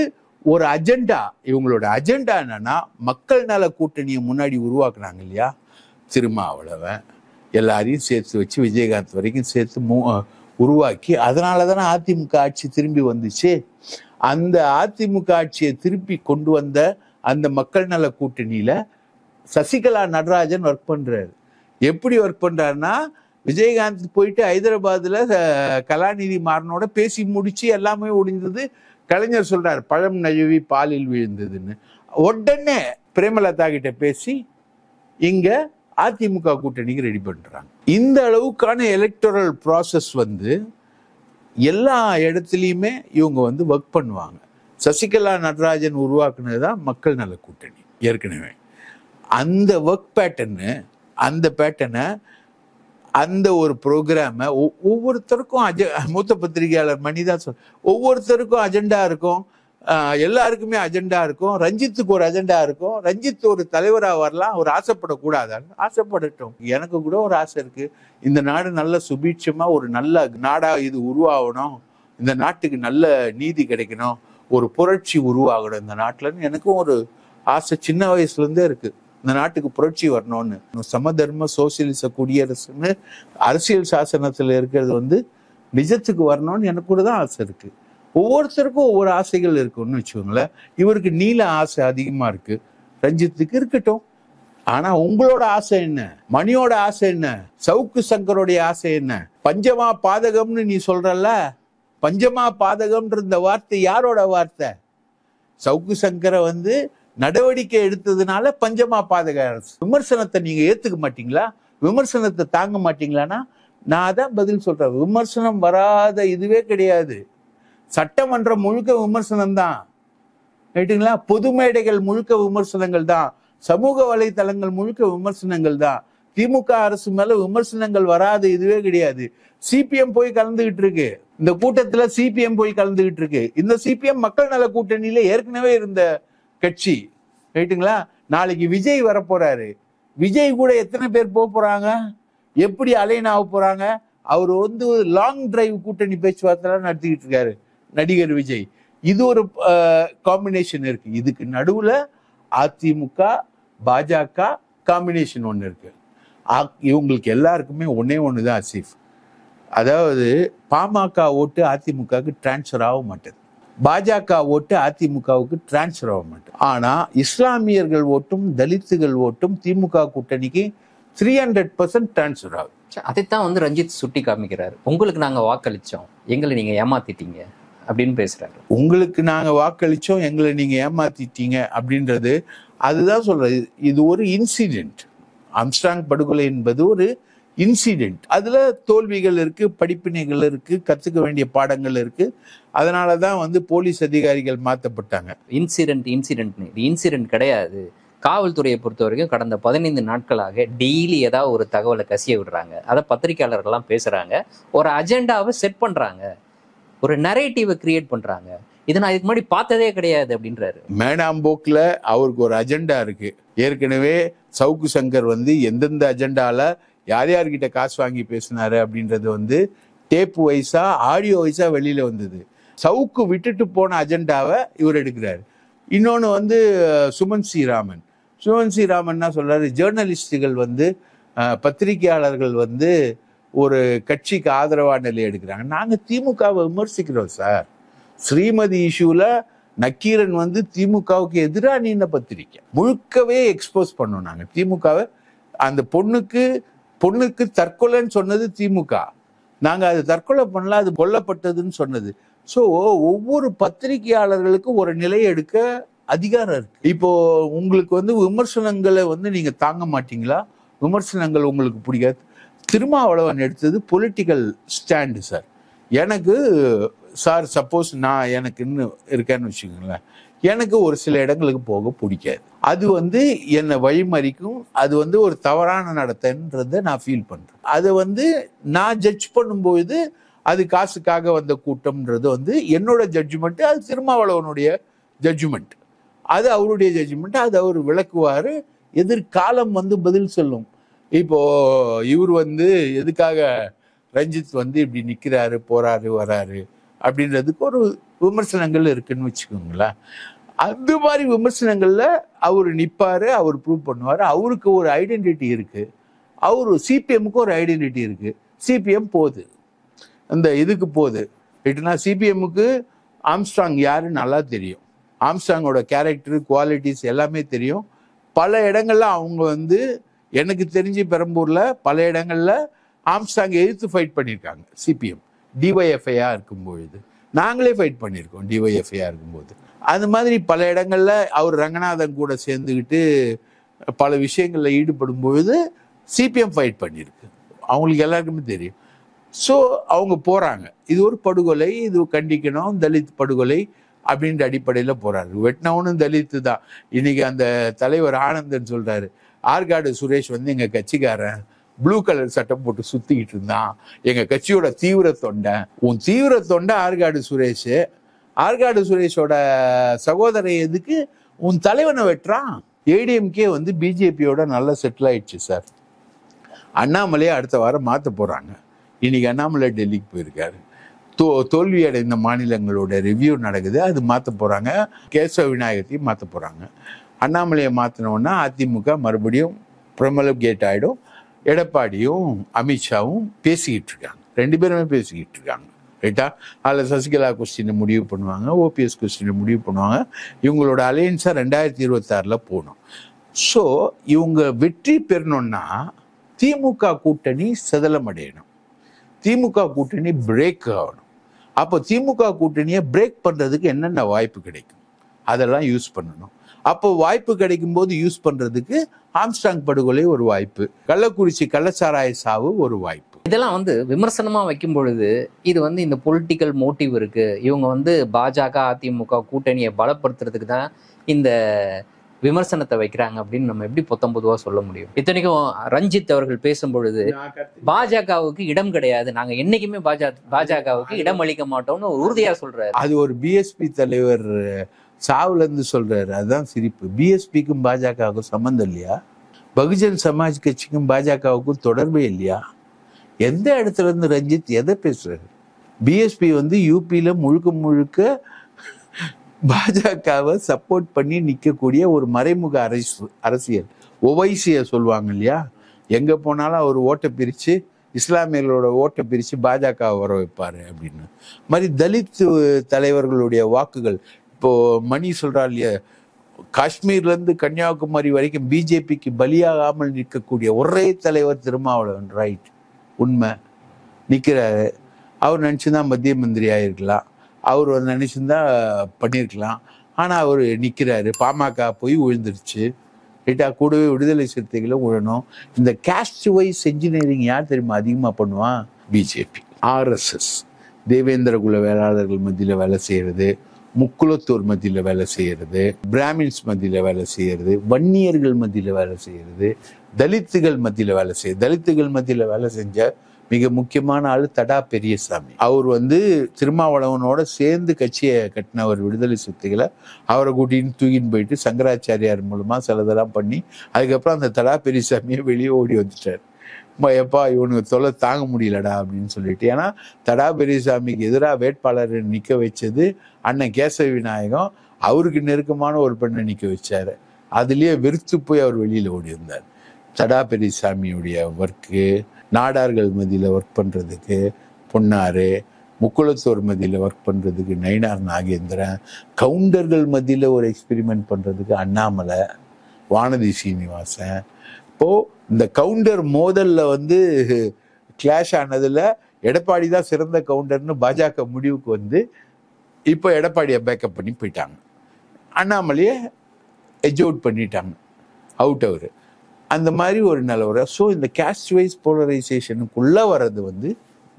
Speaker 1: ஒரு அஜெண்டா. இவங்களோட அஜெண்டா என்னன்னா, மக்கள் நல கூட்டணியை முன்னாடி உருவாக்குனாங்க இல்லையா, திருமாவளவன் எல்லாரையும் சேர்த்து வச்சு விஜயகாந்த் வரைக்கும் சேர்த்து உருவாக்கி, அதனால தானே அதிமுக ஆட்சி திரும்பி வந்துச்சு. அந்த அதிமுக ஆட்சியை திருப்பி கொண்டு வந்த அந்த மக்கள் நல கூட்டணியில சசிகலா நடராஜன் ஒர்க் பண்றாரு. எப்படி ஒர்க் பண்றாருன்னா, விஜயகாந்த் போயிட்டு ஹைதராபாத்ல கலாநிதி மாறனோட பேசி முடிச்சு எல்லாமே முடிந்தது. கலைஞர் சொல்றாரு பழம் நழுவி பாலில் விழுந்ததுன்னு. உடனே பிரேமலதா கிட்ட பேசி இங்க அதிமுக கூட்டணிக்கு ரெடி பண்றாங்க. இந்த அளவுக்கான எலக்டோரல் ப்ராசஸ் வந்து எல்லா இடத்துலையுமே இவங்க வந்து ஒர்க் பண்ணுவாங்க. சசிகலா நடராஜன் உருவாக்குனதுதான் மக்கள் நல கூட்டணி. ஏற்கனவே அந்த ஒர்க் பேட்டர்னு, அந்த பேட்டர்னை, அந்த ஒரு ப்ரோக்ராமை ஒவ்வொருத்தருக்கும் மூத்த பத்திரிகையாளர் மணிதான் ஒவ்வொருத்தருக்கும் அஜெண்டா இருக்கும், எல்லாருக்குமே அஜெண்டா இருக்கும். ரஞ்சித்துக்கு ஒரு அஜெண்டா இருக்கும். ரஞ்சித் ஒரு தலைவராக வரலாம், ஒரு ஆசைப்படக்கூடாதான்னு ஆசைப்படட்டும். எனக்கு கூட ஒரு ஆசை இருக்கு, இந்த நாடு நல்ல சுபீட்சமா ஒரு நல்ல நாடா இது உருவாகணும், இந்த நாட்டுக்கு நல்ல நீதி கிடைக்கணும், ஒரு புரட்சி உருவாகணும் இந்த நாட்டிலன்னு எனக்கும் ஒரு ஆசை சின்ன வயசுல இருந்தே இருக்கு. இந்த நாட்டுக்கு புரட்சி வரணும்னு. சமதர்ம சோசியலிச குடியரசுன்னு அரசியல் சாசனத்துல இருக்கிறது வந்து நிஜத்துக்கு வரணும்னு எனக்கு கூட தான் ஆசை இருக்கு. ஒவ்வொருத்தருக்கும் ஒவ்வொரு ஆசைகள் இருக்குன்னு வச்சுக்கோங்களேன். இவருக்கு நீல ஆசை அதிகமா இருக்கு, ரஞ்சித்துக்கு இருக்கட்டும். ஆனா உங்களோட ஆசை என்ன? மணியோட ஆசை என்ன? சவுக்கு சங்கருடைய ஆசை என்ன? பஞ்சமா பாதகம்னு நீ சொல்றல்ல, பஞ்சமா பாதகம்ன்ற இந்த வார்த்தை யாரோட வார்த்தை? சவுக்கு சங்கரை வந்து நடவடிக்கை எடுத்ததுனால பஞ்சமா பாதக அரசு. விமர்சனத்தை நீங்க ஏத்துக்க மாட்டீங்களா? விமர்சனத்தை தாங்க மாட்டீங்களான்னா நான் தான் பதில் சொல்றேன். விமர்சனம் வராத இதுவே கிடையாது. சட்டமன்றம் முழுக்க விமர்சனம் தான், ரைட்டுங்களா? பொது மேடைகள் முழுக்க விமர்சனங்கள் தான், சமூக வலைத்தளங்கள் முழுக்க விமர்சனங்கள் தான். திமுக அரசு மேல விமர்சனங்கள் வராது இதுவே கிடையாது. சிபிஎம் போய் கலந்துகிட்டு இருக்கு, இந்த கூட்டத்துல சிபிஎம் போய் கலந்துகிட்டு இருக்கு. இந்த சிபிஎம் மக்கள் நல கூட்டணியில ஏற்கனவே இருந்த கட்சி, ரைட்டுங்களா? நாளைக்கு விஜய் வர போறாரு, விஜய் கூட எத்தனை பேர் போறாங்க, எப்படி அலைன் ஆக போறாங்க? அவர் வந்து லாங் டிரைவ் கூட்டணி பேச்சுவார்த்தை நடத்திக்கிட்டு இருக்காரு நடிகர் விஜய். இது ஒரு காம்பினேஷன் இருக்கு. இதுக்கு நடுவுல அதிமுக பாஜக காம்பினேஷன் ஒன்று இருக்கு. இவங்களுக்கு எல்லாருக்குமே ஒன்னே ஒண்ணுதான் ஆசிஃப், அதாவது பாமக ஓட்டு அதிமுகவுக்கு டிரான்ஸ்ஃபர் ஆக மாட்டேது, பாஜக ஓட்டு அதிமுகவுக்கு டிரான்ஸ்ஃபர் ஆக மாட்டேது. ஆனா இஸ்லாமியர்கள் ஓட்டும் தலித்துகள் ஓட்டும் திமுக கூட்டணிக்கு 300% டிரான்ஸ்ஃபர் ஆகும்.
Speaker 3: அதைத்தான் வந்து ரஞ்சித் சுட்டி காமிக்கிறாரு. உங்களுக்கு நாங்க வாக்களிச்சோம், எங்களை நீங்க ஏமாத்திட்டீங்க அப்படின்னு பேசுறாரு.
Speaker 1: உங்களுக்கு நாங்க வாக்களிச்சோம், எங்களை நீங்க ஏமாத்திட்டீங்க அப்படின்றது அதுதான் சொல்றது. இது ஒரு இன்சிடென்ட். ஆம்ஸ்ட்ராங் படுகொலை என்பது ஒரு இன்சிடென்ட். அதுல தோல்விகள் இருக்கு, படிப்பினைகள் இருக்கு, கத்துக்க வேண்டிய பாடங்கள் இருக்கு. அதனாலதான் வந்து போலீஸ் அதிகாரிகள் மாற்றப்பட்டாங்க.
Speaker 3: இன்சிடென்ட் கிடையாது. காவல்துறையை பொறுத்த வரைக்கும் கடந்த 15 நாட்களாக டெய்லி ஏதாவது ஒரு தகவலை கசிய விடுறாங்க, அதை பத்திரிகையாளர்கள்லாம் பேசுறாங்க, ஒரு அஜெண்டாவை செட் பண்றாங்க, ஒரு நரேட்டிவை கிரியேட் பண்றாங்க. இதை நான் இதுக்கு முன்னாடி பார்த்ததே கிடையாது அப்படின்றாரு.
Speaker 1: மேனாம்போக்கில் அவருக்கு ஒரு அஜெண்டா இருக்கு. ஏற்கனவே சவுக்கு சங்கர் வந்து எந்தெந்த அஜெண்டால யார் யார்கிட்ட காசு வாங்கி பேசினாரு அப்படின்றது வந்து டேப் வைஸா ஆடியோ வைஸா வெளியில வந்தது. சவுக்கு விட்டுட்டு போன அஜெண்டாவை இவர் எடுக்கிறாரு. இன்னொன்று வந்து சுமன் ஸ்ரீராமன் என்ன சொல்றாரு, ஜேர்னலிஸ்டுகள் வந்து பத்திரிகையாளர்கள் வந்து ஒரு கட்சிக்கு ஆதரவான நிலை எடுக்கிறாங்க. நாங்கள் திமுகவை விமர்சிக்கிறோம் சார். ஸ்ரீமதி இஷ்யூல நக்கீரன் வந்து திமுகவுக்கு எதிராக நின்ன பத்திரிக்கை முழுக்கவே எக்ஸ்போஸ் பண்ணோம் நாங்கள் திமுகவை. அந்த பொண்ணுக்கு தற்கொலைன்னு சொன்னது திமுக, நாங்கள் அது தற்கொலை பண்ணல, அது கொல்லப்பட்டதுன்னு சொன்னது. ஸோ ஒவ்வொரு பத்திரிகையாளர்களுக்கும் ஒரு நிலை எடுக்க அதிகாரம் இருக்கு. இப்போ உங்களுக்கு வந்து விமர்சனங்களை வந்து நீங்க தாங்க மாட்டீங்களா? விமர்சனங்கள் உங்களுக்கு பிடிக்காது. திருமாவளவன் எடுத்தது பொலிட்டிக்கல் ஸ்டாண்டு சார். எனக்கு சார் சப்போஸ் நான் எனக்கு இன்னும் இருக்கேன்னு வச்சுக்கோங்களேன், எனக்கு ஒரு சில இடங்களுக்கு போக பிடிக்காது. அது வந்து என்னை வழிமறிக்கும். அது வந்து ஒரு தவறான நடத்தைன்றதை நான் ஃபீல் பண்றேன். அதை வந்து நான் ஜட்ஜ் பண்ணும்போது அது காசுக்காக வந்த கூட்டம்ன்றது வந்து என்னோட ஜட்ஜ்மெண்ட், அது திருமாவளவனுடைய ஜட்ஜ்மெண்ட், அது அவருடைய ஜட்ஜ்மெண்ட். அது அவர் விளக்குவாரு, எதிர்காலம் வந்து பதில் சொல்லும். இப்போ இவர் வந்து எதுக்காக ரஞ்சித் வந்து இப்படி நிக்கிறாரு, போறாரு, வராரு அப்படின்றதுக்கு ஒரு விமர்சனங்கள் இருக்குன்னு வச்சுக்கோங்களேன். அந்த மாதிரி விமர்சனங்கள்ல அவர் நிப்பாரு, அவர் ப்ரூவ் பண்ணுவாரு. அவருக்கு ஒரு ஐடென்டிட்டி இருக்கு, அவரு சிபிஎம்க்கு ஒரு ஐடென்டிட்டி இருக்கு. சிபிஎம் போகுது அந்த இதுக்கு போகுது. ரைட்டுனா சிபிஎம்முக்கு ஆம்ஸ்ட்ராங் யாரு நல்லா தெரியும், ஆம்ஸ்ட்ராங்கோட கேரக்டர் குவாலிட்டிஸ் எல்லாமே தெரியும். பல இடங்கள்ல அவங்க வந்து எனக்கு தெரிஞ்சு பெரம்பூர்ல பல இடங்கள்ல ஆம்ஸ்ட்ராங் எதிர்த்து ஃபைட் பண்ணியிருக்காங்க. சிபிஎம் டிஒய்எஃப்ஐயா இருக்கும்பொழுது நாங்களே ஃபைட் பண்ணியிருக்கோம். டிஒய்எஃப்ஐயா இருக்கும்போது அந்த மாதிரி பல இடங்கள்ல அவர் ரங்கநாதன் கூட சேர்ந்துக்கிட்டு பல விஷயங்கள்ல ஈடுபடும் பொழுது சிபிஎம் ஃபைட் பண்ணியிருக்கு. அவங்களுக்கு எல்லாருக்குமே தெரியும். ஸோ அவங்க போறாங்க. இது ஒரு படுகொலை, இது கண்டிக்கணும், தலித் படுகொலை அப்படின்ற அடிப்படையில் போறாரு. வெட்டினவனும் தலித்து தான். இன்னைக்கு அந்த தலைவர் ஆனந்தன் சொல்றாரு, ஆற்காடு சுரேஷ் வந்து எங்க கட்சிக்காரன், ப்ளூ கலர் சட்டம் போட்டு சுத்திக்கிட்டு இருந்தான், எங்க கட்சியோட தீவிர தொண்டை. உன் தீவிர தொண்டை ஆற்காடு சுரேஷ். ஆற்காடு சுரேஷோட சகோதரை எதுக்கு உன் தலைவனை வெட்டுறான்? ஏடிஎம்கே வந்து பிஜேபியோட நல்லா செட்டில் ஆயிடுச்சு சார். அண்ணாமலையை அடுத்த வாரம் மாற்ற போறாங்க. இன்னைக்கு அண்ணாமலை டெல்லிக்கு போயிருக்காரு. தோல்வி அடைந்த மாநிலங்களோட ரிவ்யூ நடக்குது, அது மாற்ற போறாங்க. கேசவ விநாயகத்தையும் மாற்ற போறாங்க. அண்ணாமலையை மாற்றினோன்னா அதிமுக மறுபடியும் பிரமலகேட் ஆகிடும். எடப்பாடியும் அமித்ஷாவும் பேசிக்கிட்டு இருக்காங்க, 2 பேருமே பேசிக்கிட்டு இருக்காங்க. ரைட்டா? அதில் சசிகலா கொஸ்டினை முடிவு பண்ணுவாங்க, ஓபிஎஸ் கொஸ்டினை முடிவு பண்ணுவாங்க. இவங்களோட அலையன்ஸாக 2026 போகணும். ஸோ இவங்க வெற்றி பெறணும்னா திமுக கூட்டணி சதலம் அடையணும், திமுக கூட்டணி பிரேக் ஆகணும். அப்போ திமுக கூட்டணியை பிரேக் பண்ணுறதுக்கு என்னென்ன வாய்ப்பு கிடைக்கும் அதெல்லாம் யூஸ் பண்ணணும். அப்போ வாய்ப்பு கிடைக்கும் போது யூஸ் பண்ணுறதுக்கு ஆம்ஸ்ட்ராங் படுகொலை ஒரு வாய்ப்பு, கள்ளக்குறிச்சி கள்ளச்சாராய சாவு ஒரு வாய்ப்பு.
Speaker 3: இதெல்லாம் வந்து விமர்சனமா வைக்கும் பொழுது இது வந்து இந்த பொலிட்டிக்கல் மோட்டிவ் இருக்கு, இவங்க வந்து பாஜக அதிமுக கூட்டணியை பலப்படுத்துறதுக்கு தான் இந்த விமர்சனத்தை வைக்கிறாங்க அப்படின்னு நம்ம எப்படி பொத்தம்பொதுவா சொல்ல முடியும்? இத்தனைக்கும் ரஞ்சித் அவர்கள் பேசும் பொழுது பாஜகவுக்கு இடம் கிடையாது, நாங்க என்னைக்குமே பாஜகவுக்கு இடம் அளிக்க மாட்டோம்னு உறுதியா சொல்றாரு.
Speaker 1: அது ஒரு பிஎஸ்பி தலைவர் சாவுல இருந்து சொல்றாரு. அதுதான் சிரிப்பு. பிஎஸ்பிக்கும் பாஜகவுக்கும் சம்பந்தம் இல்லையா? பகுஜன் சமாஜ் கட்சிக்கும் பாஜகவுக்கும் தொடர்பே இல்லையா? எந்த இடத்துல இருந்து ரஞ்சித் எதை பேசுறாரு? பிஎஸ்பி வந்து யூபியில முழுக்க முழுக்க பாஜகவை சப்போர்ட் பண்ணி நிற்கக்கூடிய ஒரு மறைமுக அரசியல். ஒவைசிய சொல்லுவாங்க இல்லையா, எங்க போனாலும் அவர் ஓட்டை பிரிச்சு இஸ்லாமியர்களோட ஓட்டை பிரிச்சு பாஜக வர வைப்பாரு அப்படின்னு. மாதிரி தலித் தலைவர்களுடைய வாக்குகள் இப்போ மணி சொல்றா இல்லையா, காஷ்மீர்ல இருந்து கன்னியாகுமரி வரைக்கும் பிஜேபிக்கு பலியாகாமல் நிற்கக்கூடிய ஒரே தலைவர் திருமாவளவன். ரைட், உண்மை, நிற்கிறாரு. அவர் நினச்சிருந்தா மத்திய மந்திரி ஆயிருக்கலாம், அவர் நினைச்சிருந்தா பண்ணியிருக்கலாம். ஆனால் அவர் நிற்கிறாரு. பாமக போய் விழுந்துருச்சு. ரைட்டா, கூடவே விடுதலை சிறுத்தைகளும் விழணும். இந்த கேஸ்ட் வைஸ் இன்ஜினியரிங் யார் தெரியுமா அதிகமாக பண்ணுவான்? பிஜேபி. ஆர்எஸ்எஸ் தேவேந்திர குல வேளாளர்கள் மத்தியில் வேலை செய்யறது, முக்குலத்தோர் மத்தியில் வேலை செய்யறது, பிராமின்ஸ் மத்தியில் வேலை செய்யறது, வன்னியர்கள் மத்தியில் வேலை செய்யறது, தலித்துகள் மத்தியில் வேலை செய்யுது. தலித்துகள் மத்தியில் வேலை செஞ்ச மிக முக்கியமான ஆளு தடா பெரியசாமி. அவர் வந்து திருமாவளவனோட சேர்ந்து கட்சியை கட்டினவர் விடுதலை சிறுத்தைகளை. அவரை கூட்டின்னு தூக்கின்னு போயிட்டு சங்கராச்சாரியார் மூலமா சிலதெல்லாம் பண்ணி அதுக்கப்புறம் அந்த தடா பெரியசாமியை வெளியே ஓடி வந்துட்டார். எப்பா இவனுக்கு தொலை தாங்க முடியலடா அப்படின்னு சொல்லிட்டு. ஏன்னா தடா பெரியசாமிக்கு எதிராக வேட்பாளர் நிற்க வச்சது அண்ணன் கேசவ விநாயகம். அவருக்கு நெருக்கமான ஒரு பெண்ணை நிற்க வச்சாரு. அதுலேயே வெறுத்து போய் அவர் வெளியில் ஓடி வந்தார். தடா பெரியசாமியுடைய ஒர்க்கு, நாடார்கள் மத்தியில் ஒர்க் பண்ணுறதுக்கு பொன்னாரு, முக்குளத்தோர் மத்தியில் ஒர்க் பண்ணுறதுக்கு நயினார் நாகேந்திரன், கவுண்டர்கள் மத்தியில் ஒரு எக்ஸ்பெரிமெண்ட் பண்ணுறதுக்கு அண்ணாமலை, வானதி சீனிவாசன். இப்போது இந்த கவுண்டர் மோதலில் வந்து கிளாஷ் ஆனதில் எடப்பாடி தான் சிறந்த கவுண்டர்னு பாஜக முடிவுக்கு வந்து இப்போ எடப்பாடியை பேக்கப் பண்ணி போயிட்டாங்க. அண்ணாமலையை எஜ் அவுட் பண்ணிட்டாங்க, அவுட். அவர் அந்த மாதிரி ஒரு நிலவரம். ஸோ இந்த கேஸ்ட் வைஸ் போலரைசேஷனுக்குள்ளே வர்றது வந்து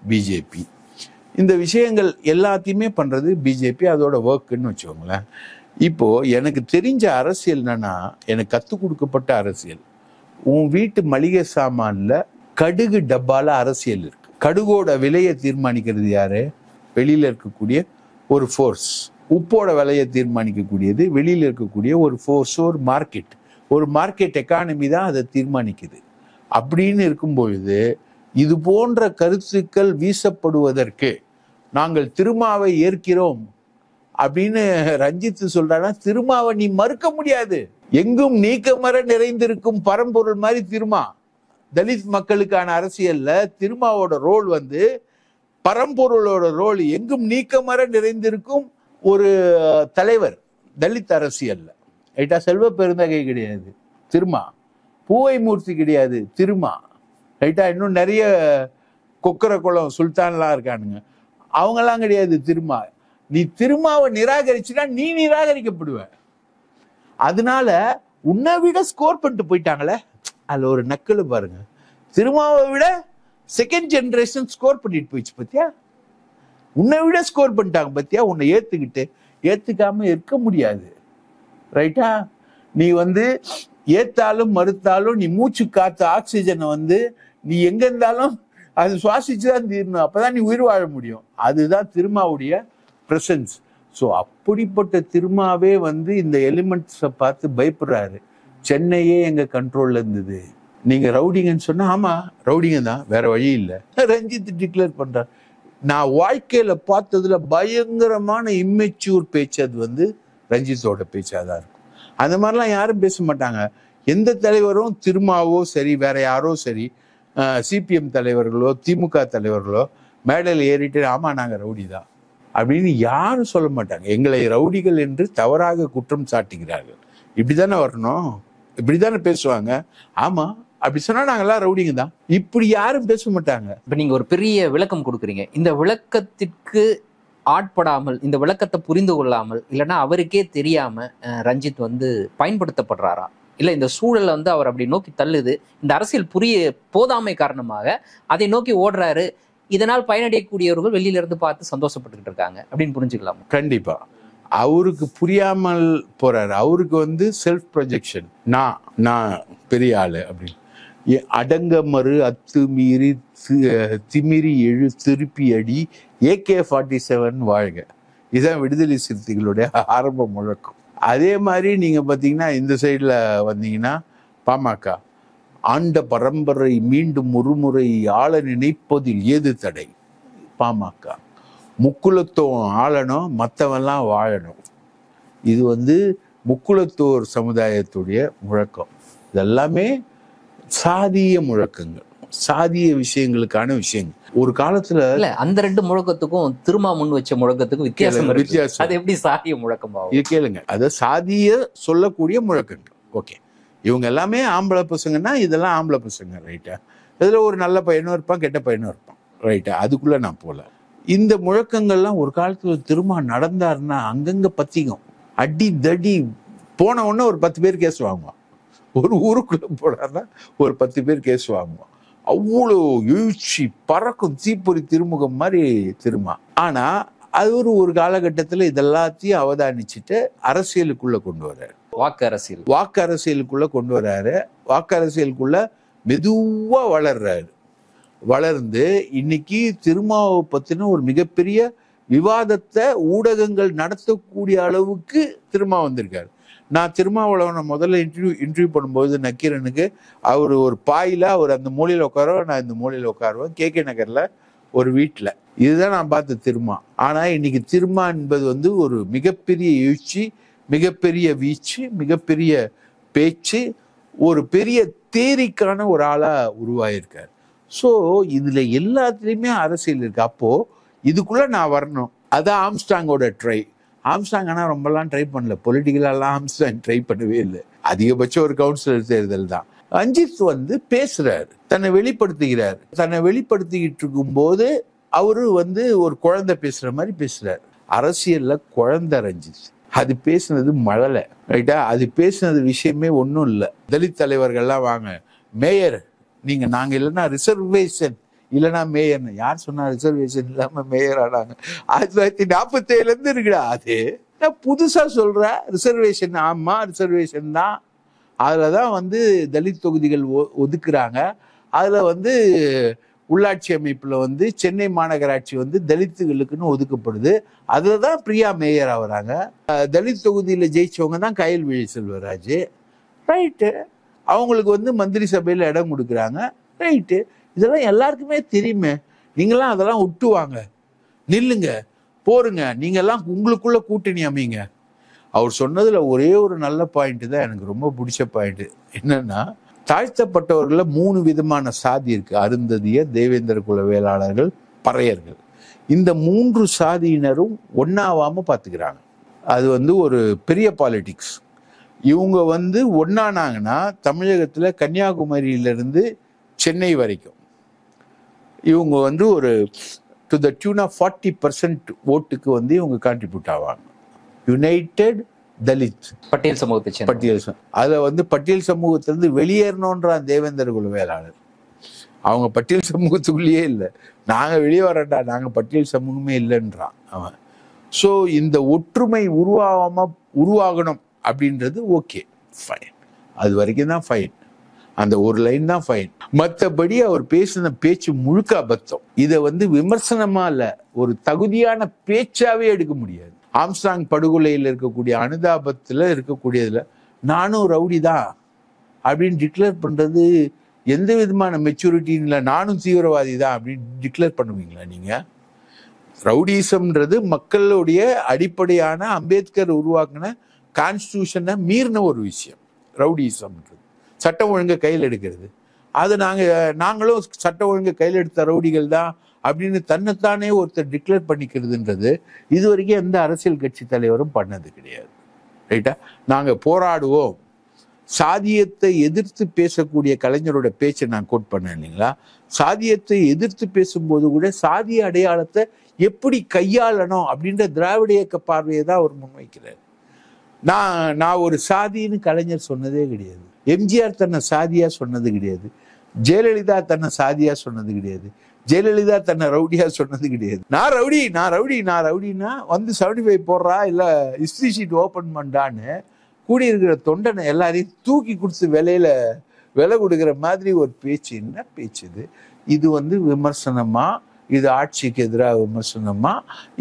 Speaker 1: பிஜேபி. இந்த விஷயங்கள் எல்லாத்தையுமே பண்ணுறது பிஜேபி, அதோட ஒர்க்குன்னு வச்சுக்கோங்களேன். இப்போது எனக்கு தெரிஞ்ச அரசியல் என்னன்னா, எனக்கு கற்றுக் கொடுக்கப்பட்ட அரசியல், உன் வீட்டு மளிகை சாமான்ல கடுகு டப்பால அரசியல் இருக்கு. கடுகோட விலையை தீர்மானிக்கிறது யாரு? வெளியில இருக்கக்கூடிய ஒரு ஃபோர்ஸ். உப்போட விலையை தீர்மானிக்கக்கூடியது வெளியில இருக்கக்கூடிய ஒரு ஃபோர்ஸ், ஒரு மார்க்கெட். ஒரு மார்க்கெட் எக்கானமி தான் அதை தீர்மானிக்குது. அப்படின்னு இருக்கும் பொழுது இது போன்ற கருத்துக்கள் வீசப்படுவதற்கு நாங்கள் திருமாவை ஏற்கிறோம் அப்படின்னு ரஞ்சித் சொல்றானா, திருமாவை நீ மறுக்க முடியாது. எங்கும் நீக்கமர நிறைந்திருக்கும் பரம்பொருள் மாதிரி திருமா. தலித் மக்களுக்கான அரசியல்ல திருமாவோட ரோல் வந்து பரம்பொருளோட ரோல். எங்கும் நீக்கமர நிறைந்திருக்கும் ஒரு தலைவர் தலித் அரசியல்ல. ரைட்டா, செல்வ பெருந்தகை கிடையாது திருமா, பூவை மூர்த்தி கிடையாது திருமா. ரைட்டா, இன்னும் நிறைய கொக்கர குளம் சுல்தான்லாம் இருக்கானுங்க, அவங்கெல்லாம் கிடையாது திருமா. நீ திருமாவை நிராகரிச்சுனா நீ நிராகரிக்கப்படுவ. அதனால உன்னை விட ஸ்கோர் பண்ணிட்டு போயிட்டாங்களே, அதுல ஒரு நக்கல் பாருங்க. திருமாவை விட செகண்ட் ஜெனரேஷன் ஸ்கோர் பண்ணிட்டு போயிடுச்சு பத்தியா. உன்னை விட ஸ்கோர் பண்ணிட்டாங்க பத்தியா. உன்னை ஏத்துக்காம இருக்க முடியாது. ரைட்டா, நீ வந்து ஏத்தாலும் மறுத்தாலும் நீ மூச்சு காத்த ஆக்சிஜனை வந்து நீ எங்க இருந்தாலும் அது சுவாசிச்சுதான் தீரணும். அப்பதான் நீ உயிர் வாழ முடியும். அதுதான் திருமாவுடைய பிரசன்ஸ். ஸோ அப்படிப்பட்ட திருமாவே வந்து இந்த எலிமெண்ட்ஸை பார்த்து பயப்படுறாரு. சென்னையே எங்க கண்ட்ரோல்ல இருந்தது, நீங்க ரவுடிங்கன்னு சொன்னா ஆமா ரவுடிங்க தான், வேற வழி இல்லை. ரஞ்சித் டிக்ளேர் பண்றார். நான் வாழ்க்கையில பார்த்ததுல பயங்கரமான இம்மெச்சூர் பேச்சு அது வந்து ரஞ்சித்தோட பேச்சாதான் இருக்கும். அந்த மாதிரிலாம் யாரும் பேச மாட்டாங்க. எந்த தலைவரும், திருமாவோ சரி வேற யாரோ சரி, சிபிஎம் தலைவர்களோ திமுக தலைவர்களோ மேடையில் ஏறிட்டு ஆமா நாங்க ரவுடி தான் அப்படின்னு யாரும் சொல்ல மாட்டாங்க. எங்களை ரவுடிகள் என்று தவறாக குற்றம் சாட்டுகிறார்கள். இப்படிதானே வரணும், இப்படிதானே பேசுவாங்க. ஆமா அப்படி சொன்னா நாங்கெல்லாம் ரவுடிங்க தான், இப்படி யாரும் பேச மாட்டாங்க.
Speaker 3: இப்ப நீங்க ஒரு பெரிய விளக்கம் கொடுக்குறீங்க. இந்த விளக்கத்திற்கு ஆட்படாமல், இந்த விளக்கத்தை புரிந்து கொள்ளாமல், இல்லைன்னா அவருக்கே தெரியாம ரஞ்சித் வந்து பயன்படுத்தப்படுறாரா? இல்ல இந்த சூழலை வந்து அவர் அப்படி நோக்கி தள்ளுது, இந்த அரசியல் போதாமை காரணமாக அதை நோக்கி ஓடுறாரு, இதனால் பயனடையக்கூடியவர்கள் வெளியில இருந்து பார்த்து சந்தோஷப்பட்டுக்கிட்டு இருக்காங்க அப்படின்னு புரிஞ்சுக்கலாம்.
Speaker 1: கண்டிப்பா அவருக்கு புரியாமல் போறாரு. அவருக்கு வந்து செல்ஃப் ப்ரொஜெக்ஷன், நான் பெரிய ஆளு அப்படின்னு. அடங்க மறு அத்து மீறி திமிரி எழு திருப்பி அடி AK-47 வாழ்க, இதுதான் விடுதலை சிறுத்தைகளுடைய ஆரம்ப முழக்கம். அதே மாதிரி நீங்க பாத்தீங்கன்னா இந்த சைட்ல வந்தீங்கன்னா பாமக, ஆண்ட பரம்பரை மீண்டும் ஒருமுறை ஆள நினைப்பதில் ஏது தடை. பாமக முக்குலத்தோர் ஆளணும், மற்றவெல்லாம் வாழணும். இது வந்து முக்குலத்தோர் சமுதாயத்துடைய முழக்கம். இதெல்லாமே சாதிய முழக்கங்கள், சாதிய விஷயங்களுக்கான விஷயங்கள். ஒரு காலத்துல
Speaker 3: இல்ல அந்த ரெண்டு முழக்கத்துக்கும் திருமா முன் வச்ச முழக்கத்துக்கும் வித்தியாசம். அது எப்படி சாதிய முழக்கம் ஆகும்?
Speaker 1: இது கேளுங்க, அது சாதிய சொல்லக்கூடிய முழக்கங்கள். ஓகே, இவங்க எல்லாமே ஆம்பளை பசங்கன்னா இதெல்லாம் ஆம்பளை பசங்க, ரைட்டா? இதுல ஒரு நல்ல பையனும் இருப்பான், கெட்ட பையனும் இருப்பான், ரைட்டா? அதுக்குள்ள நான் போல. இந்த முழக்கங்கள்லாம் ஒரு காலத்துல திரும்ப நடந்தாருன்னா அங்கங்க பத்திக்கும், அடி தடி. போன உடனே ஒரு 10 பேர் கேஸ் வாங்குவான். ஒரு ஊருக்குள்ள போனார்னா ஒரு 10 பேர் கேஸ் வாங்குவான். அவ்வளோ எழுச்சி பறக்கும், தீப்பொறி திருமுகம் மாதிரி திரும்ப. ஆனா அது ஒரு காலகட்டத்துல இதெல்லாத்தையும் அவதானிச்சுட்டு அரசியலுக்குள்ள கொண்டு வர்றாரு. வாக்கு அரசியலுக்குள்ள கொண்டு வர்றாரு. வாக்கு அரசியலுக்குள்ள மெதுவா வளர்ந்து இன்னைக்கு திருமாவை பத்தின ஒரு மிகப்பெரிய விவாதத்தை ஊடகங்கள் நடத்தக்கூடிய அளவுக்கு திருமா வந்திருக்காரு. நான் திருமாவளவனை முதல்ல இன்டர்வியூ பண்ணும்போது நக்கீரனுக்கு அவர் ஒரு பாயில அவர் அந்த மூலையில் உட்காருவேன், நான் இந்த மூலையில் உட்காருவேன், KK நகர்ல ஒரு வீட்டில். இதுதான் நான் பார்த்த திருமா. ஆனா இன்னைக்கு திருமா என்பது வந்து ஒரு மிகப்பெரிய எழுச்சி, மிகப்பெரிய வீச்சு, மிகப்பெரிய பேச்சு, ஒரு பெரிய தேரிக்கான ஒரு ஆளா உருவாயிருக்காரு. ஸோ இதுல எல்லாத்துலேயுமே அரசியல் இருக்கு. அப்போ இதுக்குள்ள நான் வரணும். அதான் ஆம்ஸ்டாங்கோட ட்ரை. ஆம்ஸ்டாங் ஆனால் ரொம்பலாம் ட்ரை பண்ணல, பொலிட்டிக்கலாலாம் ஆம்ஸ்டாங் ட்ரை பண்ணவே இல்லை. அதிகபட்சம் ஒரு கவுன்சிலர் தேர்தல் தான். ரஞ்சித் வந்து பேசுறாரு, தன்னை வெளிப்படுத்துகிறார். தன்னை வெளிப்படுத்திக்கிட்டு இருக்கும்போது அவரு வந்து ஒரு குழந்தை பேசுற மாதிரி பேசுறாரு. அரசியல்ல குழந்தை ரஞ்சித். அது பேசுனது மழலை, ரைட்டா? அது பேசுனது விஷயமே ஒன்றும் இல்லை. தலித் தலைவர்கள்லாம் வாங்க மேயர், நாங்க இல்லைன்னா ரிசர்வேஷன் இல்லைன்னா மேயர்னு. யார் சொன்னா ரிசர்வேஷன் இல்லாம மேயர் ஆனாங்க? 1947 இருந்து இருக்குடா. அது நான் புதுசா சொல்றேன். ரிசர்வேஷன், ஆமா ரிசர்வேஷன் தான். அதுலதான் வந்து தலித் தொகுதிகள் ஒதுக்குறாங்க. அதுல வந்து உள்ளாட்சி அமைப்புல வந்து சென்னை மாநகராட்சி வந்து தலித்துகளுக்குன்னு ஒதுக்கப்படுது. அதுலதான் பிரியா மேயர் ஆகுறாங்க. தலித் தொகுதியில ஜெயிச்சவங்க தான் கயல்விழி செல்வராஜ், ரைட்டு. அவங்களுக்கு வந்து மந்திரி சபையில இடம் கொடுக்குறாங்க, ரைட்டு. இதெல்லாம் எல்லாருக்குமே தெரியுமே. நீங்களாம் அதெல்லாம் விட்டுவாங்க, நில்லுங்க, போருங்க, நீங்கெல்லாம் உங்களுக்குள்ள கூட்டணி அமைங்க. அவர் சொன்னதுல ஒரே ஒரு நல்ல பாயிண்ட் தான் எனக்கு ரொம்ப பிடிச்ச பாயிண்ட். என்னன்னா, தாழ்த்தப்பட்டவர்கள 3 விதமான சாதி இருக்கு. அருந்ததியர், தேவேந்திர குல வேளாளர்கள், பறையர்கள். இந்த 3 சாதியினரும் ஒன்னாவாம பாத்துக்கிறாங்க. அது வந்து ஒரு பெரிய பாலிடிக்ஸ். இவங்க வந்து ஒன்னானாங்கன்னா தமிழகத்துல கன்னியாகுமரியிலிருந்து சென்னை வரைக்கும் இவங்க வந்து ஒரு டு த டியூன் ஆஃப் 40% ஓட்டுக்கு வந்து இவங்க கான்ட்ரிபியூட் ஆவாங்க. யுனைடெட் தலித்
Speaker 3: பட்டியல் சமூகத்தை
Speaker 1: அதுல வந்து பட்டியல் சமூகத்திலிருந்து வெளியேறணும்ன்றான் தேவேந்திர குல வேளாளர். அவங்க பட்டியல் சமூகத்துக்குள்ளேயே இல்லை, நாங்க வெளியே வரண்டா, நாங்க பட்டியல் சமூகமே இல்லைன்றான் அவன். ஸோ இந்த ஒற்றுமை உருவாகணும் அப்படின்றது ஓகே, ஃபைன். அது வரைக்கும் தான் ஃபைன். அந்த ஒரு லைன் தான் ஃபைன். மற்றபடி அவர் பேசின பேச்சு முழுக்க அபத்தம். இதை வந்து விமர்சனமா இல்ல, ஒரு தகுதியான பேச்சாவே எடுக்க முடியாது. ஆம்ஸ்டாங் படுகொலையில் இருக்கக்கூடிய அனுதாபத்துல இருக்கக்கூடியதுல நானும் ரவுடி தான் அப்படின்னு டிக்ளேர் பண்றது எந்த விதமான மெச்சூரிட்டின்னு இல்லை. நானும் தீவிரவாதி தான் அப்படின்னு டிக்ளேர் பண்ணுவீங்களா நீங்க? ரவுடிசம்ன்றது மக்களுடைய அடிப்படையான அம்பேத்கர் உருவாக்கின கான்ஸ்டியூஷனை மீறின ஒரு விஷயம். ரவுடிசம்ன்றது சட்டம் ஒழுங்கை கையில் எடுக்கிறது. அது நாங்களும் சட்டம் ஒழுங்கை கையில் எடுத்த ரவுடிகள் தான் அப்படின்னு தன்னைத்தானே ஒருத்தர் டிக்ளேர் பண்ணிக்கிறதுன்றது இது வரைக்கும் எந்த அரசியல் கட்சி தலைவரும் பண்ணது கிடையாது, ரைட்டா? நாங்க போராடுவோம். சாதியத்தை எதிர்த்து பேசக்கூடிய கலைஞரோட பேச்சை நான் கோட் பண்ணேன் இல்லைங்களா? சாதியத்தை எதிர்த்து பேசும்போது கூட சாதிய அடையாளத்தை எப்படி கையாளணும் அப்படின்ற திராவிட இயக்க பார்வையை தான் அவர் முன்வைக்கிறார். நான் ஒரு சாதின்னு கலைஞர் சொன்னதே கிடையாது. எம்ஜிஆர் தன்னை சாதியா சொன்னது கிடையாது. ஜெயலலிதா தன்னை சாதியா சொன்னது கிடையாது. ஜெயலலிதா தன்னை ரவுடியா சொன்னது கிடையாது. நான் ரவுடினா வந்து 75 போடுறா இல்ல ஹிஸ்டரி ஷீட் ஓபன் பண்ணான்னு கூடியிருக்கிற தொண்டனை எல்லாரையும் தூக்கி கொடுத்து விலை கொடுக்குற மாதிரி ஒரு பேச்சு. என்ன பேச்சு இது? இது வந்து விமர்சனமா? இது ஆட்சிக்கு எதிராக விமர்சனமா?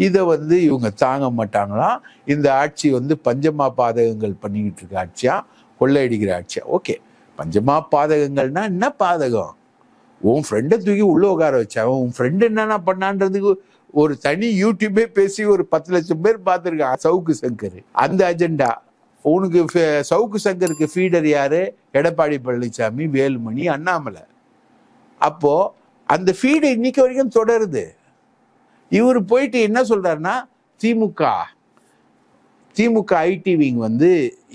Speaker 1: இதை வந்து இவங்க தாங்க மாட்டாங்களா? இந்த ஆட்சி வந்து பஞ்சமா பாதகங்கள் பண்ணிக்கிட்டு இருக்க ஆட்சியா, கொள்ளையடிக்கிற ஆட்சியா? ஓகே, பஞ்சமா பாதகங்கள்னா என்ன பாதகம்? உன் ஃப்ரெண்டை தூக்கி உள்ள உட்கார வச்சான். உன் ஃப்ரெண்டு என்னென்ன பண்ணான்றதுக்கு ஒரு தனி யூடியூபே பேசி ஒரு 10 லட்சம் பேர் பார்த்துருக்கான். சவுக்கு சங்கர் அந்த அஜெண்டா. உனக்கு சவுக்கு சங்கருக்கு ஃபீடர் யாரு? எடப்பாடி பழனிசாமி, வேலுமணி, அண்ணாமலை. அப்போ அந்த ஃபீடு இன்னைக்கு வரைக்கும் தொடருது. இவர் போயிட்டு என்ன சொல்றாருன்னா, திமுக ஐடி விங் வந்து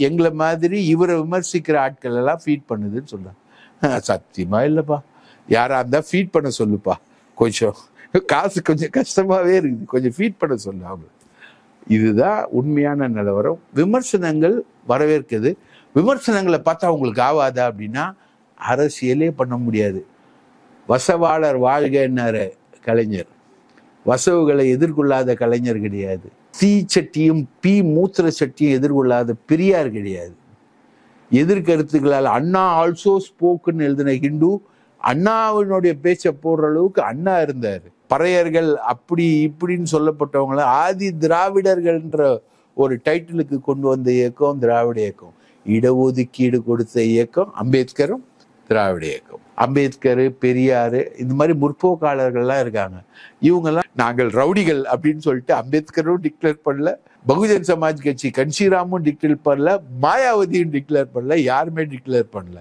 Speaker 1: எங்களை மாதிரி இவரை விமர்சிக்கிற ஆட்கள் எல்லாம் ஃபீட் பண்ணுதுன்னு சொல்றாங்க. சத்தியமா இல்லப்பா. யாரா இருந்தா ஃபீட் பண்ண சொல்லுப்பா. கொஞ்சம் காசு கொஞ்சம் கஷ்டமாவே இருக்குது, கொஞ்சம் ஃபீட் பண்ண சொல்லு அவங்க. இதுதான் உண்மையான நிலவரம். விமர்சனங்கள் வரவேற்குது. விமர்சனங்களை பார்த்தா உங்களுக்கு ஆகாதா அப்படின்னா அரசியலே பண்ண முடியாது. வசவாளர் வாழ்கன்னாரு கலைஞர். வசவுகளை எதிர்கொள்ளாத கலைஞர் கிடையாது. தீச்சட்டியும் மூத்திர சட்டியும் எதிர்கொள்ளாத பெரியார் கிடையாது. எதிர்கருத்துக்களால் அண்ணா ஆல்சோ ஸ்போக்குன்னு எழுதின ஹிந்து அண்ணாவினுடைய பேச்சை போடுற அளவுக்கு அண்ணா இருந்தாரு. பறையர்கள் அப்படி இப்படின்னு சொல்லப்பட்டவங்கள ஆதி திராவிடர்கள்ன்ற ஒரு டைட்டிலுக்கு கொண்டு வந்த இயக்கம் திராவிட இயக்கம். இடஒதுக்கீடு கொடுத்த இயக்கம் அம்பேத்கரும் திராவிட இயக்கம். அம்பேத்கர், பெரியாரு, இந்த மாதிரி முற்போக்காளர்கள்லாம் இருக்காங்க. இவங்கெல்லாம் நாங்கள் ரவுடிகள் அப்படின்னு சொல்லிட்டு அம்பேத்கரும் டிக்ளேர் பண்ணல, பகுஜன் சமாஜ் கட்சி கன்ஷிராமும் டிக்ளேர் பண்ணல, மாயாவதியும் டிக்ளேர் பண்ணல, யாருமே டிக்ளேர் பண்ணல.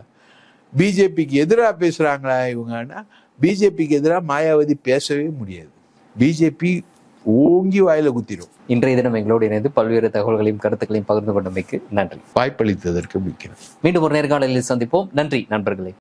Speaker 1: பிஜேபிக்கு எதிராக பேசுறாங்களா இவங்கன்னா? பிஜேபிக்கு எதிராக மாயாவதி பேசவே முடியாது. பிஜேபி ஓங்கி வாயில குத்திடும்.
Speaker 3: இன்றைய தினம் எங்களோடு இணைந்து பல்வேறு தகவல்களையும் கருத்துக்களையும் பகிர்ந்து கொண்டமைக்கு நன்றி.
Speaker 1: வாய்ப்பளித்ததற்கு மிக்க
Speaker 3: மீண்டும் ஒரு நேர்காணலில் சந்திப்போம். நன்றி நண்பர்களே.